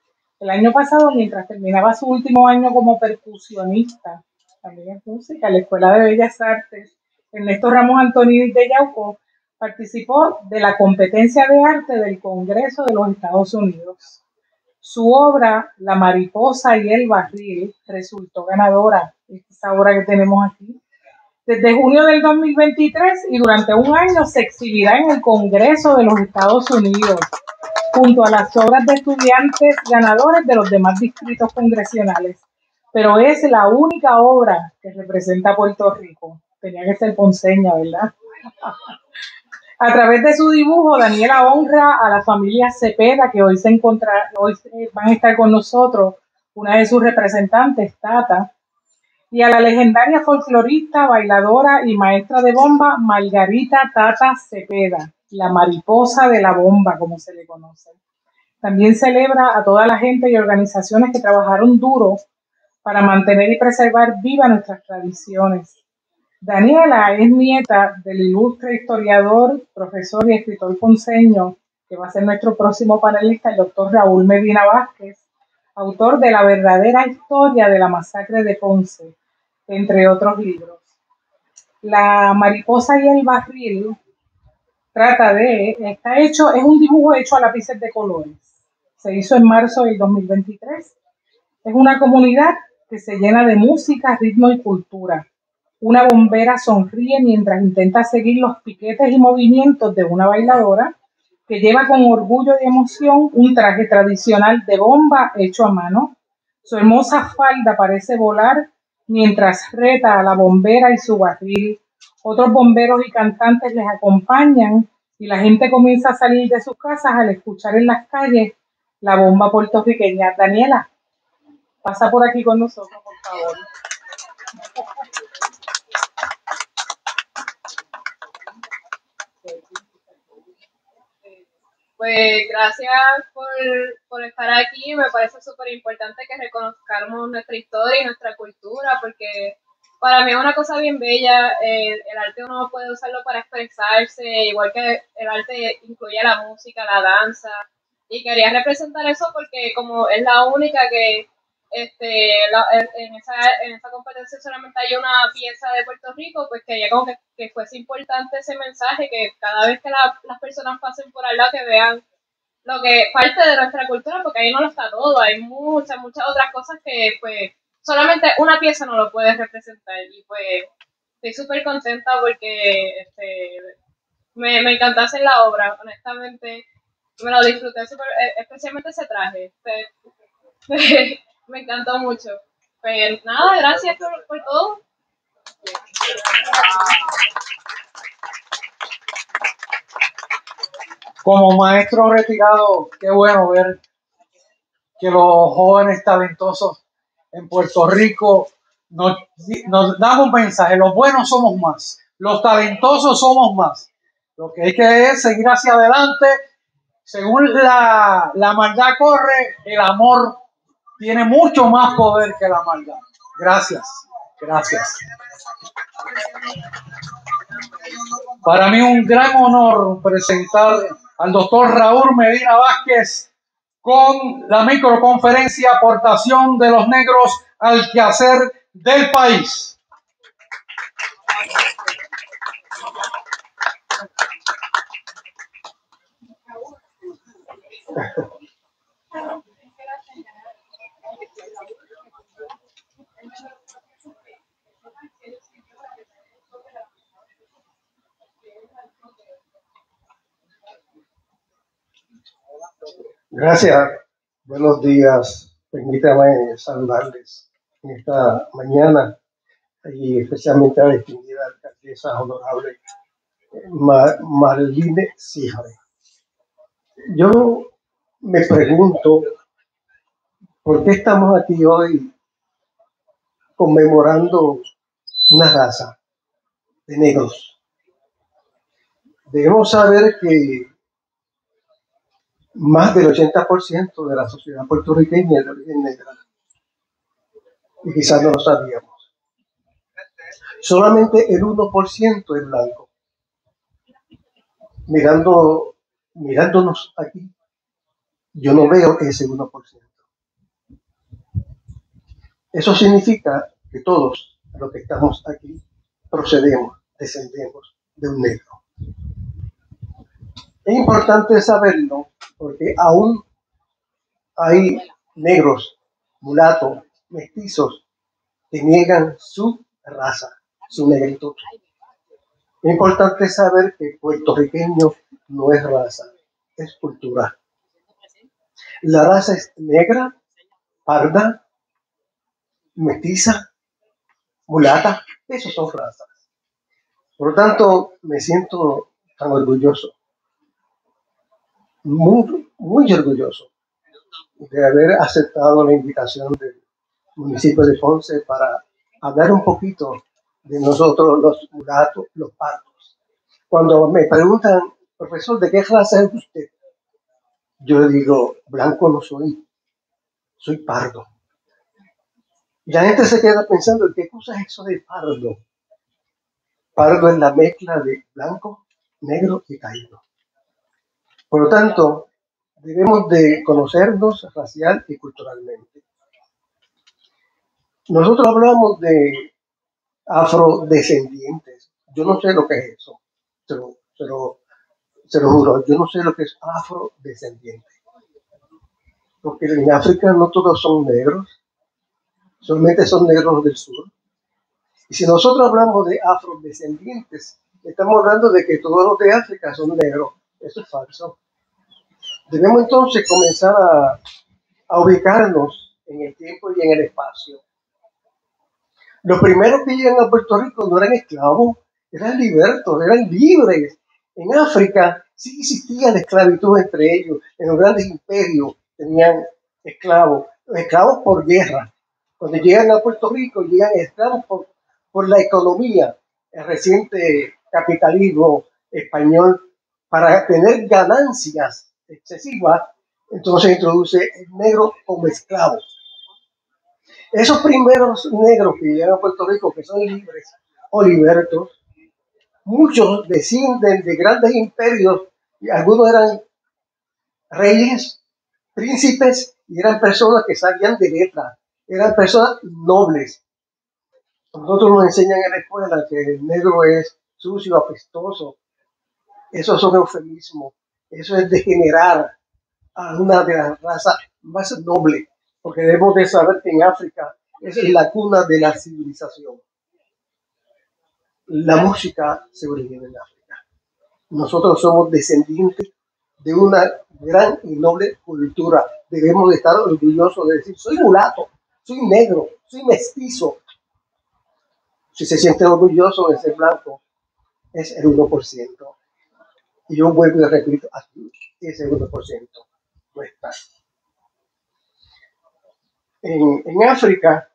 El año pasado, mientras terminaba su último año como percusionista, también en música, en la Escuela de Bellas Artes, Ernesto Ramos Antoni de Yauco, participó de la competencia de arte del Congreso de los Estados Unidos. Su obra, La mariposa y el barril, resultó ganadora. Esta obra que tenemos aquí. Desde junio del 2023 y durante un año se exhibirá en el Congreso de los Estados Unidos, junto a las obras de estudiantes ganadores de los demás distritos congresionales. Pero es la única obra que representa a Puerto Rico. Tenía que ser ponceña, ¿verdad? A través de su dibujo, Daniela honra a la familia Cepeda, que hoy van a estar con nosotros, una de sus representantes, Tata, y a la legendaria folclorista, bailadora y maestra de bomba, Margarita Tata Cepeda, la mariposa de la bomba, como se le conoce. También celebra a toda la gente y organizaciones que trabajaron duro para mantener y preservar vivas nuestras tradiciones. Daniela es nieta del ilustre historiador, profesor y escritor ponceño, que va a ser nuestro próximo panelista, el doctor Raúl Medina Vázquez, autor de La verdadera historia de la masacre de Ponce, entre otros libros. La mariposa y el barril es un dibujo hecho a lápices de colores. Se hizo en marzo del 2023. Es una comunidad que se llena de música, ritmo y cultura. Una bombera sonríe mientras intenta seguir los piquetes y movimientos de una bailadora que lleva con orgullo y emoción un traje tradicional de bomba hecho a mano. Su hermosa falda parece volar mientras reta a la bombera y su barril. Otros bomberos y cantantes les acompañan y la gente comienza a salir de sus casas al escuchar en las calles la bomba puertorriqueña. Daniela, pasa por aquí con nosotros, por favor. Pues gracias por estar aquí. Me parece súper importante que reconozcamos nuestra historia y nuestra cultura, porque para mí es una cosa bien bella. El arte uno puede usarlo para expresarse, igual que el arte incluye la música, la danza. Y quería representar eso porque como es la única que en esa competencia solamente hay una pieza de Puerto Rico, pues quería como que fuese importante ese mensaje, que cada vez que las personas pasen por al lado que vean lo que parte de nuestra cultura, porque ahí no lo está todo, hay muchas otras cosas que pues solamente una pieza no lo puede representar. Y pues estoy súper contenta porque me encantó hacer la obra, honestamente me lo disfruté súper, especialmente ese traje. Me encantó mucho. Pues nada, gracias por todo. Como maestro retirado, qué bueno ver que los jóvenes talentosos en Puerto Rico nos dan un mensaje. Los buenos somos más, los talentosos somos más. Lo que hay que es seguir hacia adelante. Según la maldad corre, el amor tiene mucho más poder que la maldad. Gracias, gracias. Para mí un gran honor presentar al doctor Raúl Medina Vázquez con la microconferencia Aportación de los Negros al Quehacer del País. Gracias. Buenos días. Permítame saludarles en esta mañana y especialmente a la distinguida alcaldesa honorable Marlene Cíjare. Yo me pregunto por qué estamos aquí hoy conmemorando una raza de negros. Debemos saber que más del 80% de la sociedad puertorriqueña es de origen negra. Y quizás no lo sabíamos. Solamente el 1% es blanco. Mirándonos aquí, yo no veo ese 1%. Eso significa que todos los que estamos aquí descendemos de un negro. Es importante saberlo porque aún hay negros, mulatos, mestizos que niegan su raza, su negritud. Es importante saber que puertorriqueño no es raza, es cultura. La raza es negra, parda, mestiza, mulata, esos son razas. Por lo tanto, me siento tan orgulloso, muy orgulloso de haber aceptado la invitación del municipio de Ponce para hablar un poquito de nosotros los mulatos, los pardos. Cuando me preguntan, profesor, ¿de qué raza es usted? Yo le digo, blanco no soy, soy pardo. Y la gente se queda pensando, ¿qué cosa es eso de pardo? Pardo es la mezcla de blanco, negro y caído. Por lo tanto, debemos de conocernos racial y culturalmente. Nosotros hablamos de afrodescendientes. Yo no sé lo que es eso. Se lo juro, yo no sé lo que es afrodescendiente. Porque en África no todos son negros, solamente son negros del sur. Y si nosotros hablamos de afrodescendientes, estamos hablando de que todos los de África son negros. Eso es falso. Debemos entonces comenzar a ubicarnos en el tiempo y en el espacio. Los primeros que llegan a Puerto Rico no eran esclavos, eran libertos, eran libres. En África sí existía la esclavitud entre ellos. En los grandes imperios tenían esclavos por guerra. Cuando llegan a Puerto Rico, llegan esclavos por la economía, el reciente capitalismo español, para tener ganancias excesivas, entonces introduce el negro como esclavo. Esos primeros negros que llegan a Puerto Rico, que son libres o libertos, muchos descienden de grandes imperios, y algunos eran reyes, príncipes, y eran personas que sabían de letras, eran personas nobles. Nosotros nos enseñan en la escuela que el negro es sucio, apestoso. Eso es un eufemismo. Eso es degenerar a una de las razas más nobles, porque debemos de saber que en África es la cuna de la civilización. La música se origina en África. Nosotros somos descendientes de una gran y noble cultura. Debemos de estar orgullosos de decir, soy mulato, soy negro, soy mestizo. Si se siente orgulloso de ser blanco, es el 1%. Y yo vuelvo y repito, aquí ese 1% no está. En África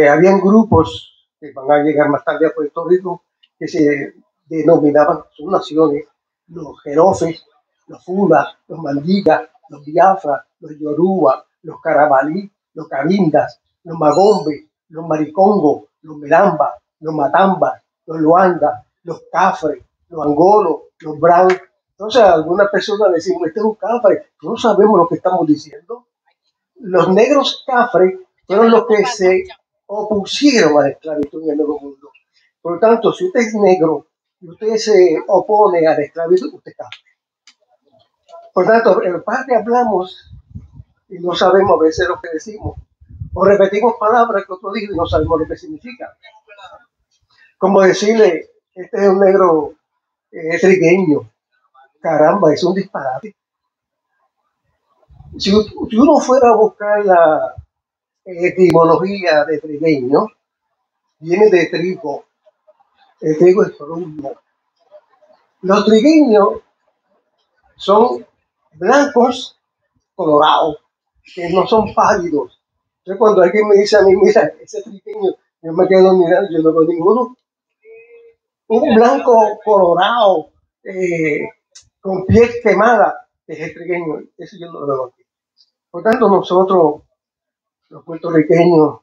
habían grupos que van a llegar más tarde a Puerto Rico que se denominaban, son naciones, los jerofes, los fula, los mandigas, los biafra, los yoruba, los carabalí, los cabindas, los magombe, los maricongo, los meramba, los matamba, los luanda, los cafres, los angolos, los bran. Entonces, algunas personas decimos, este es un cafre, no sabemos lo que estamos diciendo. Los negros cafres fueron los que se opusieron a la esclavitud en el Nuevo Mundo. Por lo tanto, si usted es negro y usted se opone a la esclavitud, usted es cafre. Por lo tanto, el padre hablamos y no sabemos a veces lo que decimos. O repetimos palabras que otro dijo y no sabemos lo que significa. Como decirle, este es un negro trigueño. Caramba, es un disparate. Si uno fuera a buscar la etimología de trigueño, viene de trigo. El trigo es rumbo. Los trigueños son blancos colorados, que no son pálidos. Entonces, cuando alguien me dice a mí, mira, ese trigueño, yo me quedo mirando, yo no veo ninguno. Un blanco colorado, con piel quemada, que es el trigueño, eso yo no lo veo aquí. Por tanto, nosotros, los puertorriqueños,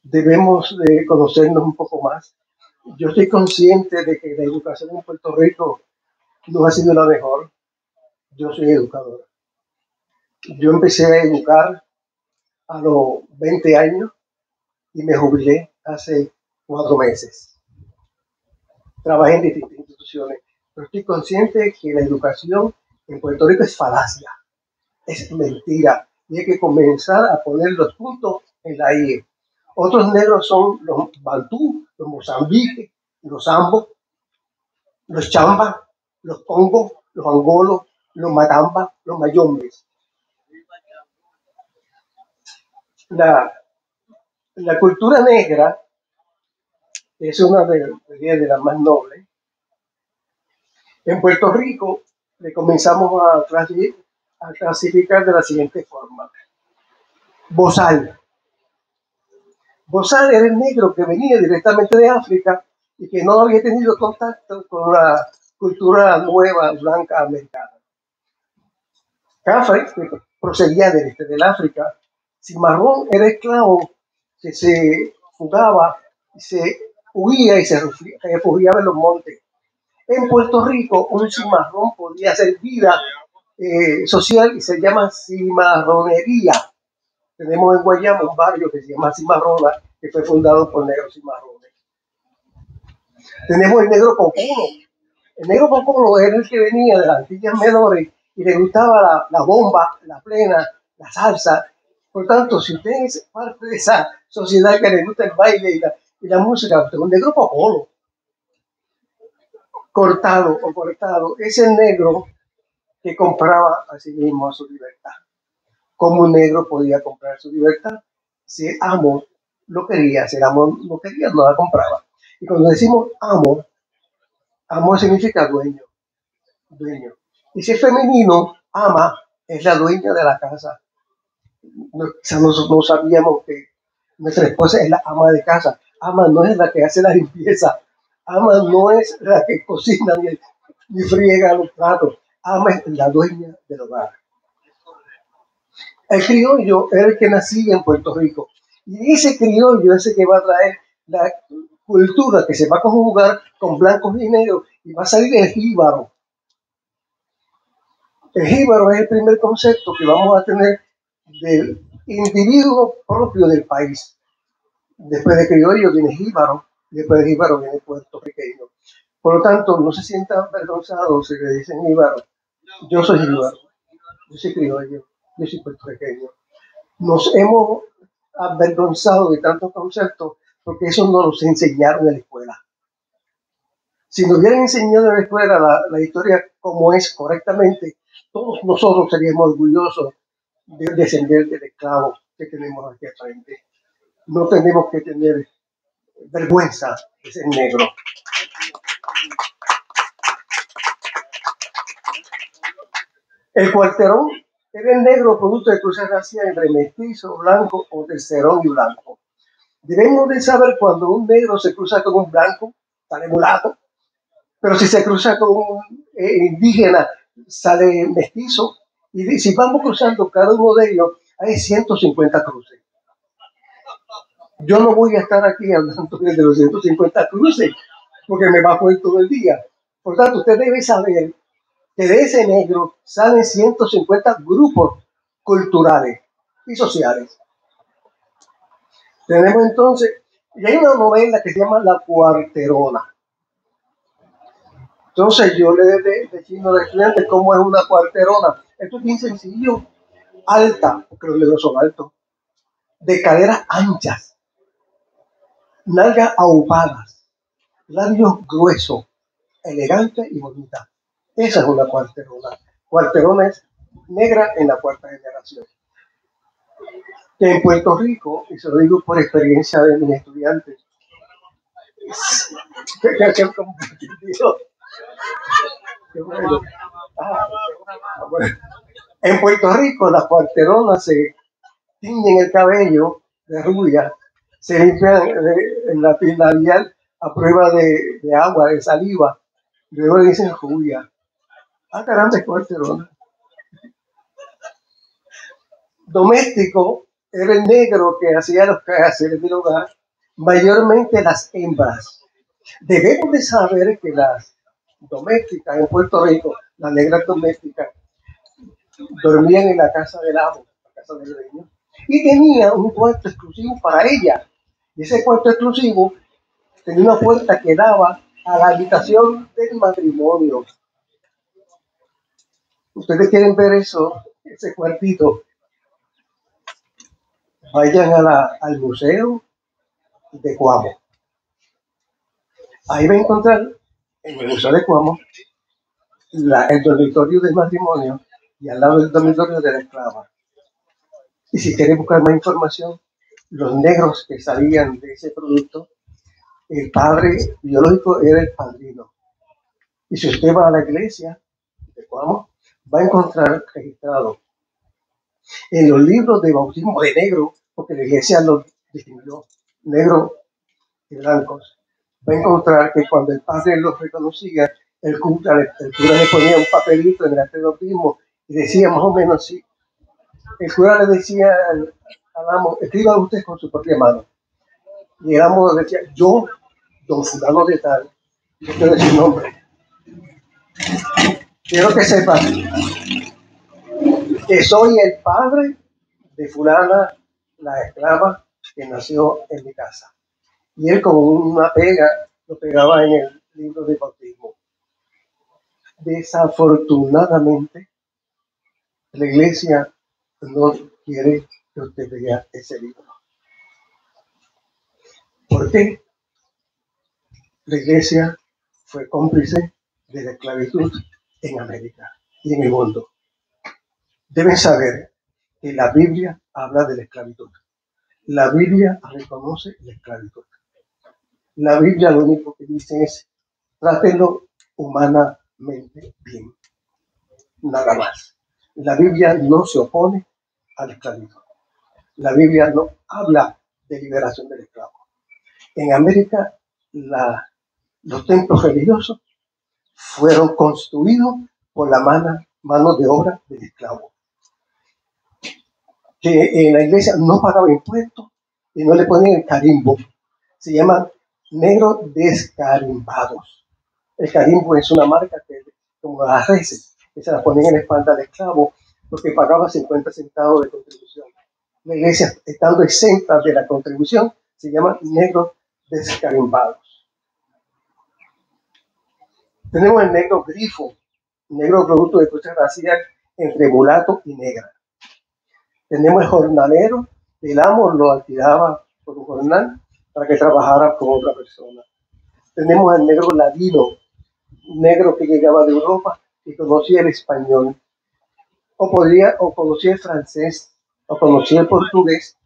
debemos de conocernos un poco más. Yo estoy consciente de que la educación en Puerto Rico no ha sido la mejor. Yo soy educador. Yo empecé a educar a los 20 años y me jubilé hace 4 meses. Trabajé en distintas instituciones, pero estoy consciente de que la educación en Puerto Rico es falacia, es mentira, y hay que comenzar a poner los puntos en la I. Otros negros son los bantú, los mozambiques, los ambos, los chambas, los congos, los angolos, los matambas, los mayombes. La cultura negra es una de las más nobles. En Puerto Rico le comenzamos a clasificar de la siguiente forma. Bozal. Bozal era el negro que venía directamente de África y que no había tenido contacto con la cultura nueva blanca americana. Cafre, que procedía del este del África. Cimarrón era esclavo que se fugaba, se huía y se refugiaba en los montes. En Puerto Rico, un cimarrón podía hacer vida social y se llama cimarronería. Tenemos en Guayama un barrio que se llama Cimarrona, que fue fundado por negros cimarrones. Tenemos el negro cocolo. El negro cocolo era el que venía de las Antillas Menores y le gustaba la bomba, la plena, la salsa. Por tanto, si usted es parte de esa sociedad que le gusta el baile y la música, usted es un negro cocolo. Cortado, es el negro que compraba a sí mismo su libertad. ¿Cómo un negro podía comprar su libertad? Si el amo lo quería, si el amo no quería, no la compraba. Y cuando decimos amo significa dueño. Y si es femenino, ama es la dueña de la casa. No sabíamos que nuestra esposa es la ama de casa. Ama no es la que hace la limpieza. Ama no es la que cocina ni friega los platos. Ama es la dueña del hogar. El criollo era el que nacía en Puerto Rico. Y ese criollo es el que va a traer la cultura que se va a conjugar con blancos y negros y va a salir el jíbaro. El jíbaro es el primer concepto que vamos a tener del individuo propio del país. Después de criollo viene jíbaro, después de jíbaro viene puertorriqueño. Por lo tanto, no se sientan avergonzados si le dicen jíbaro. Yo soy jíbaro, yo soy criollo, yo soy puertorriqueño. Nos hemos avergonzado de tantos conceptos porque eso no nos enseñaron en la escuela. Si nos hubieran enseñado en la escuela la historia como es correctamente, todos nosotros seríamos orgullosos de descender del esclavo que tenemos aquí al frente. no tenemos que tener vergüenza de ser negro. El cuarterón era el negro producto de cruzar racial entre mestizo, blanco o tercerón y blanco. Debemos de saber cuando un negro se cruza con un blanco, sale mulato, pero si se cruza con un indígena, sale mestizo, y si vamos cruzando cada uno de ellos, hay 150 cruces. Yo no voy a estar aquí hablando de los 150 cruces, porque me va a poner todo el día. Por tanto, usted debe saber que de ese negro salen 150 grupos culturales y sociales. Tenemos entonces, y hay una novela que se llama La Cuarterona. Entonces yo le decimos a los estudiantes cómo es una cuarterona. Esto es bien sencillo. Alta, porque los negros son altos, de caderas anchas, nalgas ahupadas, labios gruesos, elegante y bonita. Esa es una cuarterona. Cuarterona es negra en la cuarta generación. Que en Puerto Rico, y se lo digo por experiencia de mis estudiantes, en Puerto Rico las cuarteronas se tiñen el cabello de rubia, se limpian en la piel labial a prueba de agua, de saliva, y luego le dicen rubia. Ah, caramba, es cuarterona. Doméstico era el negro que hacía los quehaceres del hogar, mayormente las hembras. Debemos de saber que las domésticas en Puerto Rico, las negras domésticas, dormían en la casa del amo, la casa del dueño, y tenía un cuarto exclusivo para ella. Y ese cuarto exclusivo tenía una puerta que daba a la habitación del matrimonio. Ustedes quieren ver eso, ese cuartito, vayan al museo de Cuamo. Ahí va a encontrar en el museo de Cuamo el dormitorio del matrimonio y al lado del dormitorio de la esclava. Y si quieren buscar más información, los negros que salían de ese producto, el padre biológico era el padrino. Y si usted va a la iglesia de Cuamo, va a encontrar registrado en los libros de bautismo de negro, porque la iglesia los distinguió, negros y blancos, va a encontrar que cuando el padre los reconocía, el cura le ponía un papelito en el acta de bautismo y decía más o menos así. El cura le decía al amo, escriba usted con su propia mano. Y el amo decía, yo, don fulano de tal, usted es su nombre. Quiero que sepan que soy el padre de fulana, la esclava que nació en mi casa. Y él con una pega lo pegaba en el libro de bautismo. Desafortunadamente, la iglesia no quiere que usted vea ese libro. ¿Por qué? La iglesia fue cómplice de la esclavitud en América y en el mundo. Deben saber que la Biblia habla de la esclavitud. La Biblia reconoce la esclavitud. La Biblia lo único que dice es, trátelo humanamente bien. Nada más. La Biblia no se opone a la esclavitud. La Biblia no habla de liberación del esclavo. En América, los templos religiosos fueron construidos por la mano de obra del esclavo. Que en la iglesia no pagaba impuestos y no le ponían el carimbo. Se llaman negros descarimbados. El carimbo es una marca que, como las reses, que se las ponían en la espalda del esclavo porque pagaba 50 centavos de contribución. La iglesia, estando exenta de la contribución, se llama negros descarimbados. Tenemos el negro grifo, negro producto de cruce racial entre mulato y negra. Tenemos el jornalero, el amo lo alquilaba por un jornal para que trabajara con otra persona. Tenemos el negro ladino, negro que llegaba de Europa y conocía el español, o conocía el francés, o conocía el portugués,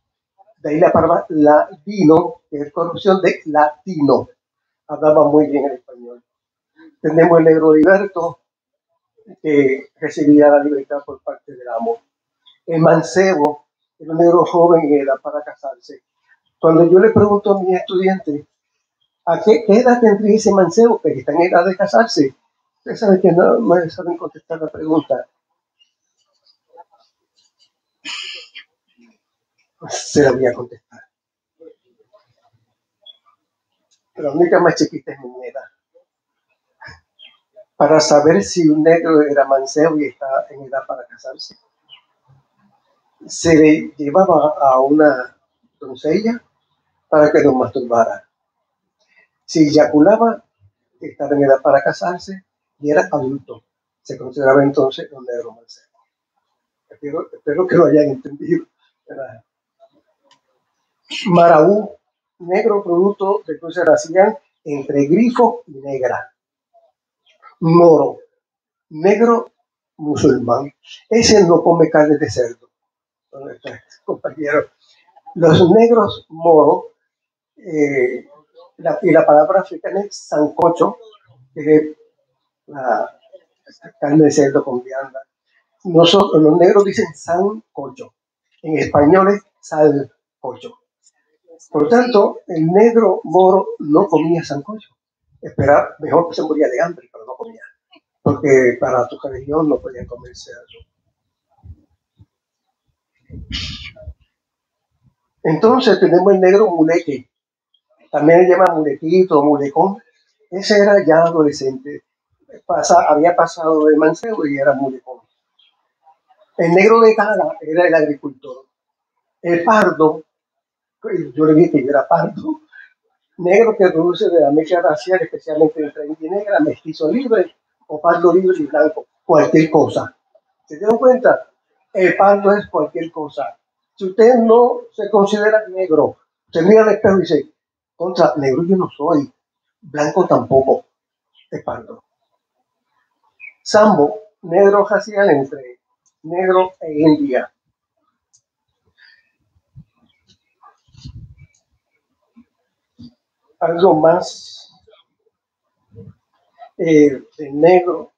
De ahí la palabra ladino, que es corrupción de latino. Hablaba muy bien el español. Tenemos el negro liberto, que recibía la libertad por parte del amo. El mancebo era un negro joven en edad para casarse. Cuando yo le pregunto a mis estudiantes, ¿a qué edad tendría ese mancebo que está en edad de casarse? Ustedes saben que no me saben contestar la pregunta. Se la voy a contestar. La única más chiquita es mi nieta. Para saber si un negro era mancebo y está en edad para casarse, se le llevaba a una doncella para que lo masturbara. Si eyaculaba, estaba en edad para casarse y era adulto. Se consideraba entonces un negro mancebo. Espero que lo hayan entendido. ¿Verdad? Maraú, negro producto de cruce racial entre grifo y negra. Moro, negro musulmán. Ese no come carne de cerdo. Compañeros. Los negros moros, y la palabra africana es sancocho, que es la carne de cerdo con vianda. Nosotros, los negros dicen sancocho. En español es salcocho. Por lo tanto, el negro moro no comía sancocho. Esperaba, mejor que se moría de hambre, pero no comía. Porque para su religión no podían comer cerdo. Entonces tenemos el negro muleque. También le llaman mulequito o mulecón. Ese era ya adolescente. Había pasado de mancebo y era mulecón. El negro de cara era el agricultor. El pardo, yo le dije que yo era pardo, negro que produce de la mezcla racial, especialmente entre india y negra, mestizo libre o pardo libre y blanco, cualquier cosa. ¿Se dieron cuenta? El pardo es cualquier cosa. Si usted no se considera negro, se mira al espejo y dice, contra negro yo no soy, blanco tampoco, es pardo. Sambo, negro racial entre negro e india. Algo más de negro.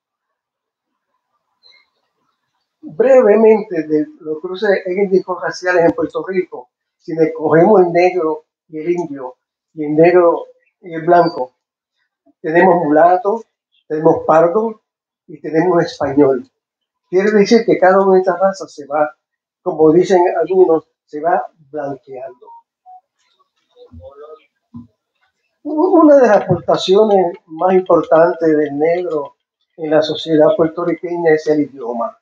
Brevemente, de los cruces étnicos raciales en Puerto Rico, si le cogemos el negro y el indio, y el negro y el blanco, tenemos mulato, tenemos pardo y tenemos español. Quiere decir que cada una de estas razas se va, como dicen algunos, se va blanqueando. Una de las aportaciones más importantes del negro en la sociedad puertorriqueña es el idioma.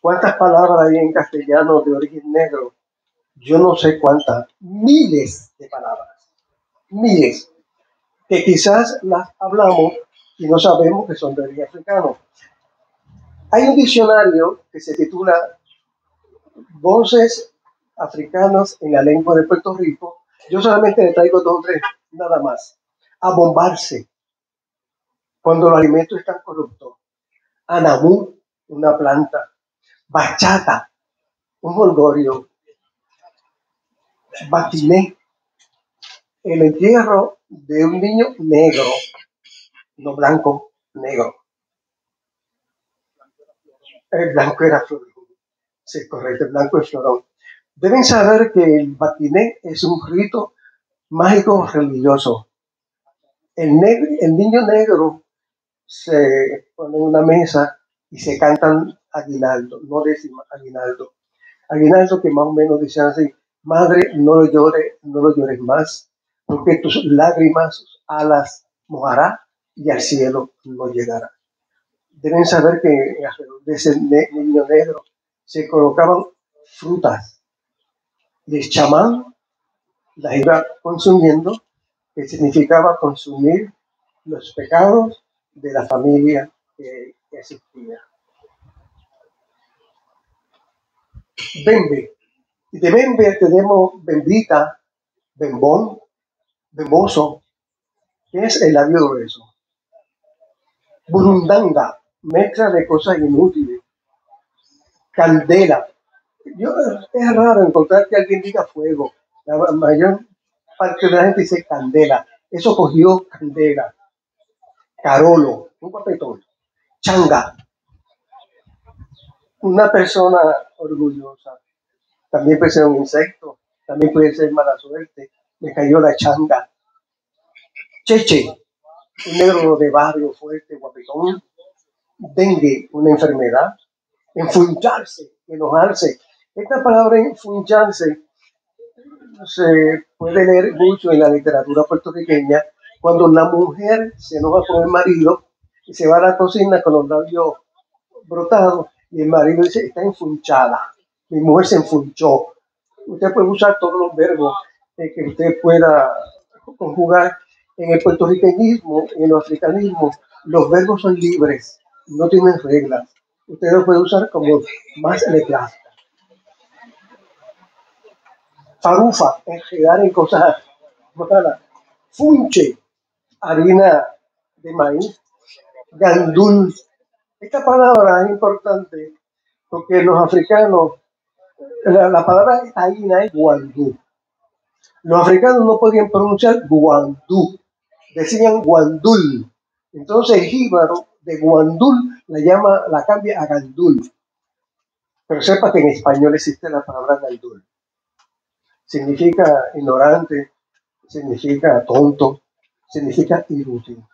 ¿Cuántas palabras hay en castellano de origen negro? Yo no sé cuántas, miles de palabras, miles, que quizás las hablamos y no sabemos que son de origen africano. Hay un diccionario que se titula Voces africanas en la lengua de Puerto Rico. Yo solamente le traigo 2 o 3, nada más. Abombarse, cuando los alimentos están corruptos. Anamú, una planta. Bachata, un jolgorio. Batiné, el entierro de un niño negro, no blanco, negro. El blanco era florón. Sí, correcto, el blanco es florón. Deben saber que el batiné es un rito mágico religioso. El niño negro se pone en una mesa y se cantan aguinaldo, no décima, aguinaldo. Aguinaldo que más o menos dice así, madre, no lo llores más, porque tus lágrimas, sus alas mojará y al cielo no llegará. Deben saber que alrededor de ese niño negro se colocaban frutas. Y el chamán las iba consumiendo, que significaba consumir los pecados de la familia que existía. Bembe. Y de Bembe tenemos bembita, bembón, bemboso, que es el labio grueso. Burundanga, mezcla de cosas inútiles. Candela, Es raro encontrar que alguien diga fuego. La mayor parte de la gente dice candela. Eso cogió candela. Carolo, un papetón. Changa, una persona orgullosa. También puede ser un insecto, también puede ser mala suerte. Me cayó la changa. Cheche, un negro de barrio fuerte, guapetón. Dengue, una enfermedad. Enfuncharse, enojarse. Esta palabra enfuncharse se puede leer mucho en la literatura puertorriqueña cuando la mujer se enoja con el marido y se va a la cocina con los labios brotados y el marido dice, está enfunchada, mi mujer se enfunchó. Usted puede usar todos los verbos que usted pueda conjugar. En el puertorriqueñismo, en el africanismo, los verbos son libres, no tienen reglas. Usted los puede usar como más le plazca. Farufa, enredar en cosas raras. Funche, harina de maíz. Gandul. Esta palabra es importante porque los africanos, la palabra harina es guandú. Los africanos no podían pronunciar guandú, decían guandul. Entonces el jíbaro de guandul la cambia a gandul. Pero sepa que en español existe la palabra gandul. Significa ignorante, significa tonto, significa inútil.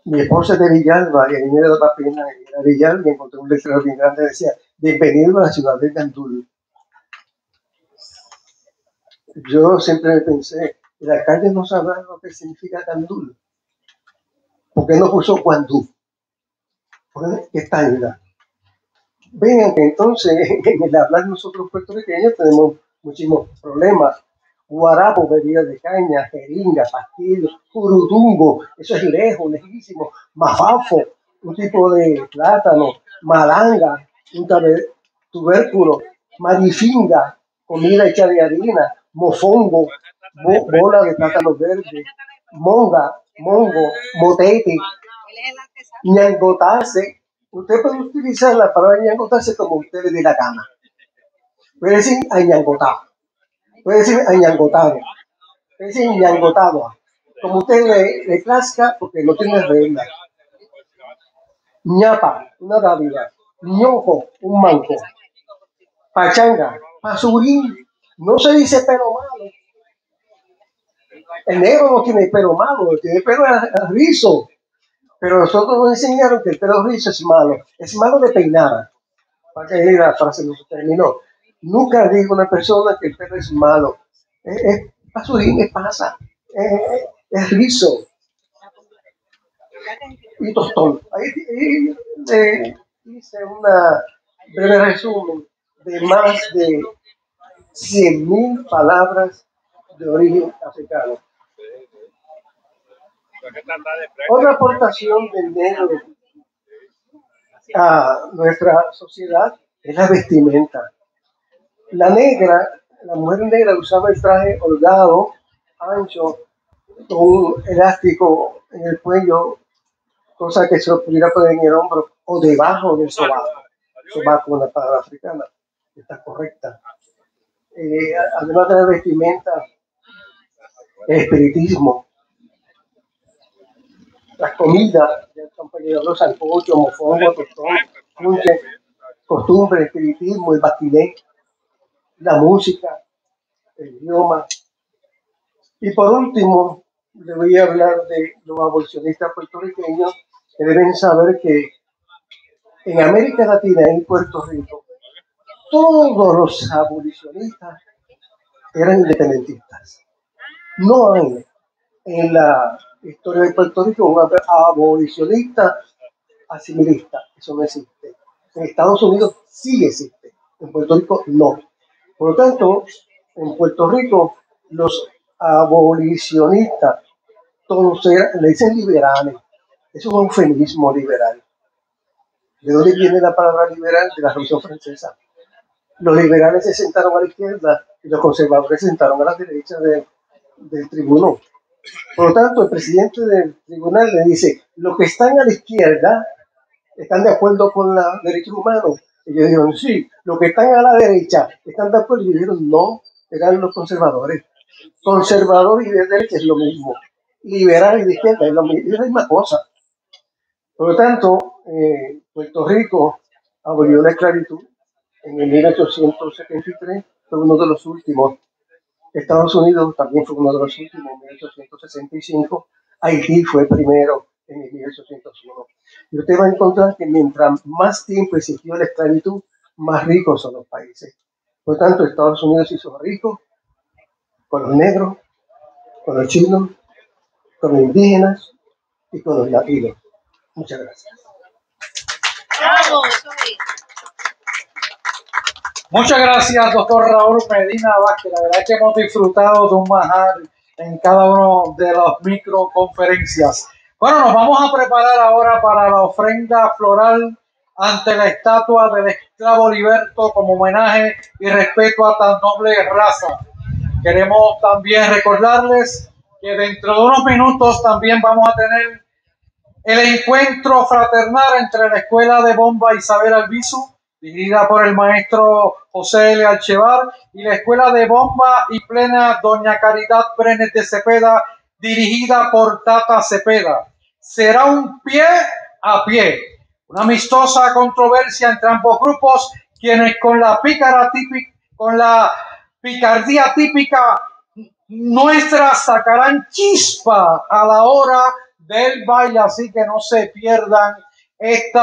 Mi esposa es de Villalba y a mí me daba pena ir a Villalba y encontré un letrero bien grande que decía, bienvenido a la ciudad de Gandul. Yo siempre pensé, el alcalde no sabrá lo que significa Gandul. ¿Por qué no puso Guandú? ¿Qué está? Vean que entonces en el hablar nosotros puertorriqueños tenemos muchísimos problemas. Guarapo, bebida de caña, jeringa, pastillo, curudungo, eso es lejos, lejísimo. Mafafo, un tipo de plátano. Malanga, un tubérculo. Marifinga, comida hecha de harina. Mofongo, bola de plátano verde. Monga, mongo, motete. Ñangotase. Usted puede utilizar la palabra ñangotase como usted le dé la gana. Puede decir añangotado. Puede decir añangotado. Puede decir ñangotado. Como usted le plazca porque no tiene regla. Ñapa, una dádiva. Ñojo, un manco. Pachanga, pasurín. No se dice pelo malo. El negro no tiene pelo malo, tiene pelo rizo. Pero nosotros nos enseñaron que el pelo rizo es malo de peinar. Para que la frase no se terminó. Nunca digo a una persona que el pelo es malo. Es pasurín, es pasa, es rizo y tostón. Ahí hice una breve resumen de más de 100.000 palabras de origen africano. Otra aportación del negro a nuestra sociedad es la vestimenta. La mujer negra usaba el traje holgado, ancho, con un elástico en el cuello, cosa que se lo pudiera poner en el hombro o debajo del sobaco. Sobaco es una palabra africana, está correcta. Además de la vestimenta, el espiritismo, las comidas, el compañero sancocho, mofongo, tostón, punche, costumbre, el espiritismo, el baquiné, la música, el idioma. Y por último, le voy a hablar de los abolicionistas puertorriqueños que deben saber que en América Latina y en Puerto Rico, todos los abolicionistas eran independentistas. No hay en la historia de Puerto Rico un abolicionista asimilista. Eso no existe. En Estados Unidos sí existe. En Puerto Rico no. Por lo tanto, en Puerto Rico los abolicionistas todos le dicen liberales. Eso es un eufemismo liberal. ¿De dónde viene la palabra liberal? De la Revolución Francesa. Los liberales se sentaron a la izquierda y los conservadores se sentaron a la derecha del tribunal. Por lo tanto, el presidente del tribunal le dice, los que están a la izquierda están de acuerdo con los derechos humanos, Ellos dijeron, sí, los que están a la derecha están de acuerdo. Y dijeron, no, eran los conservadores. Conservador y de derecha es lo mismo. Liberal y de izquierda es la misma cosa. Por lo tanto, Puerto Rico abolió la esclavitud en el 1873, fue uno de los últimos. Estados Unidos también fue uno de los últimos en 1865. Haití fue primero en el 1801. Y usted va a encontrar que mientras más tiempo existió la esclavitud, más ricos son los países. Por lo tanto, Estados Unidos se hizo rico con los negros, con los chinos, con los indígenas y con los latinos. Muchas gracias. Muchas gracias, doctor Raúl Medina Vázquez. La verdad es que hemos disfrutado de un manjar en cada uno de las microconferencias. Bueno, nos vamos a preparar ahora para la ofrenda floral ante la estatua del esclavo Liberto como homenaje y respeto a tan noble raza. Queremos también recordarles que dentro de unos minutos también vamos a tener el encuentro fraternal entre la Escuela de Bomba Isabel Albizu, dirigida por el maestro José L. Alchevar, y la Escuela de Bomba y Plena Doña Caridad Brenes de Cepeda, dirigida por Tata Cepeda. Será un pie a pie, una amistosa controversia entre ambos grupos, quienes con la picardía típica nuestra sacarán chispa a la hora del baile, así que no se pierdan este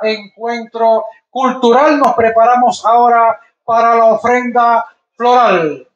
encuentro cultural. Nos preparamos ahora para la ofrenda floral.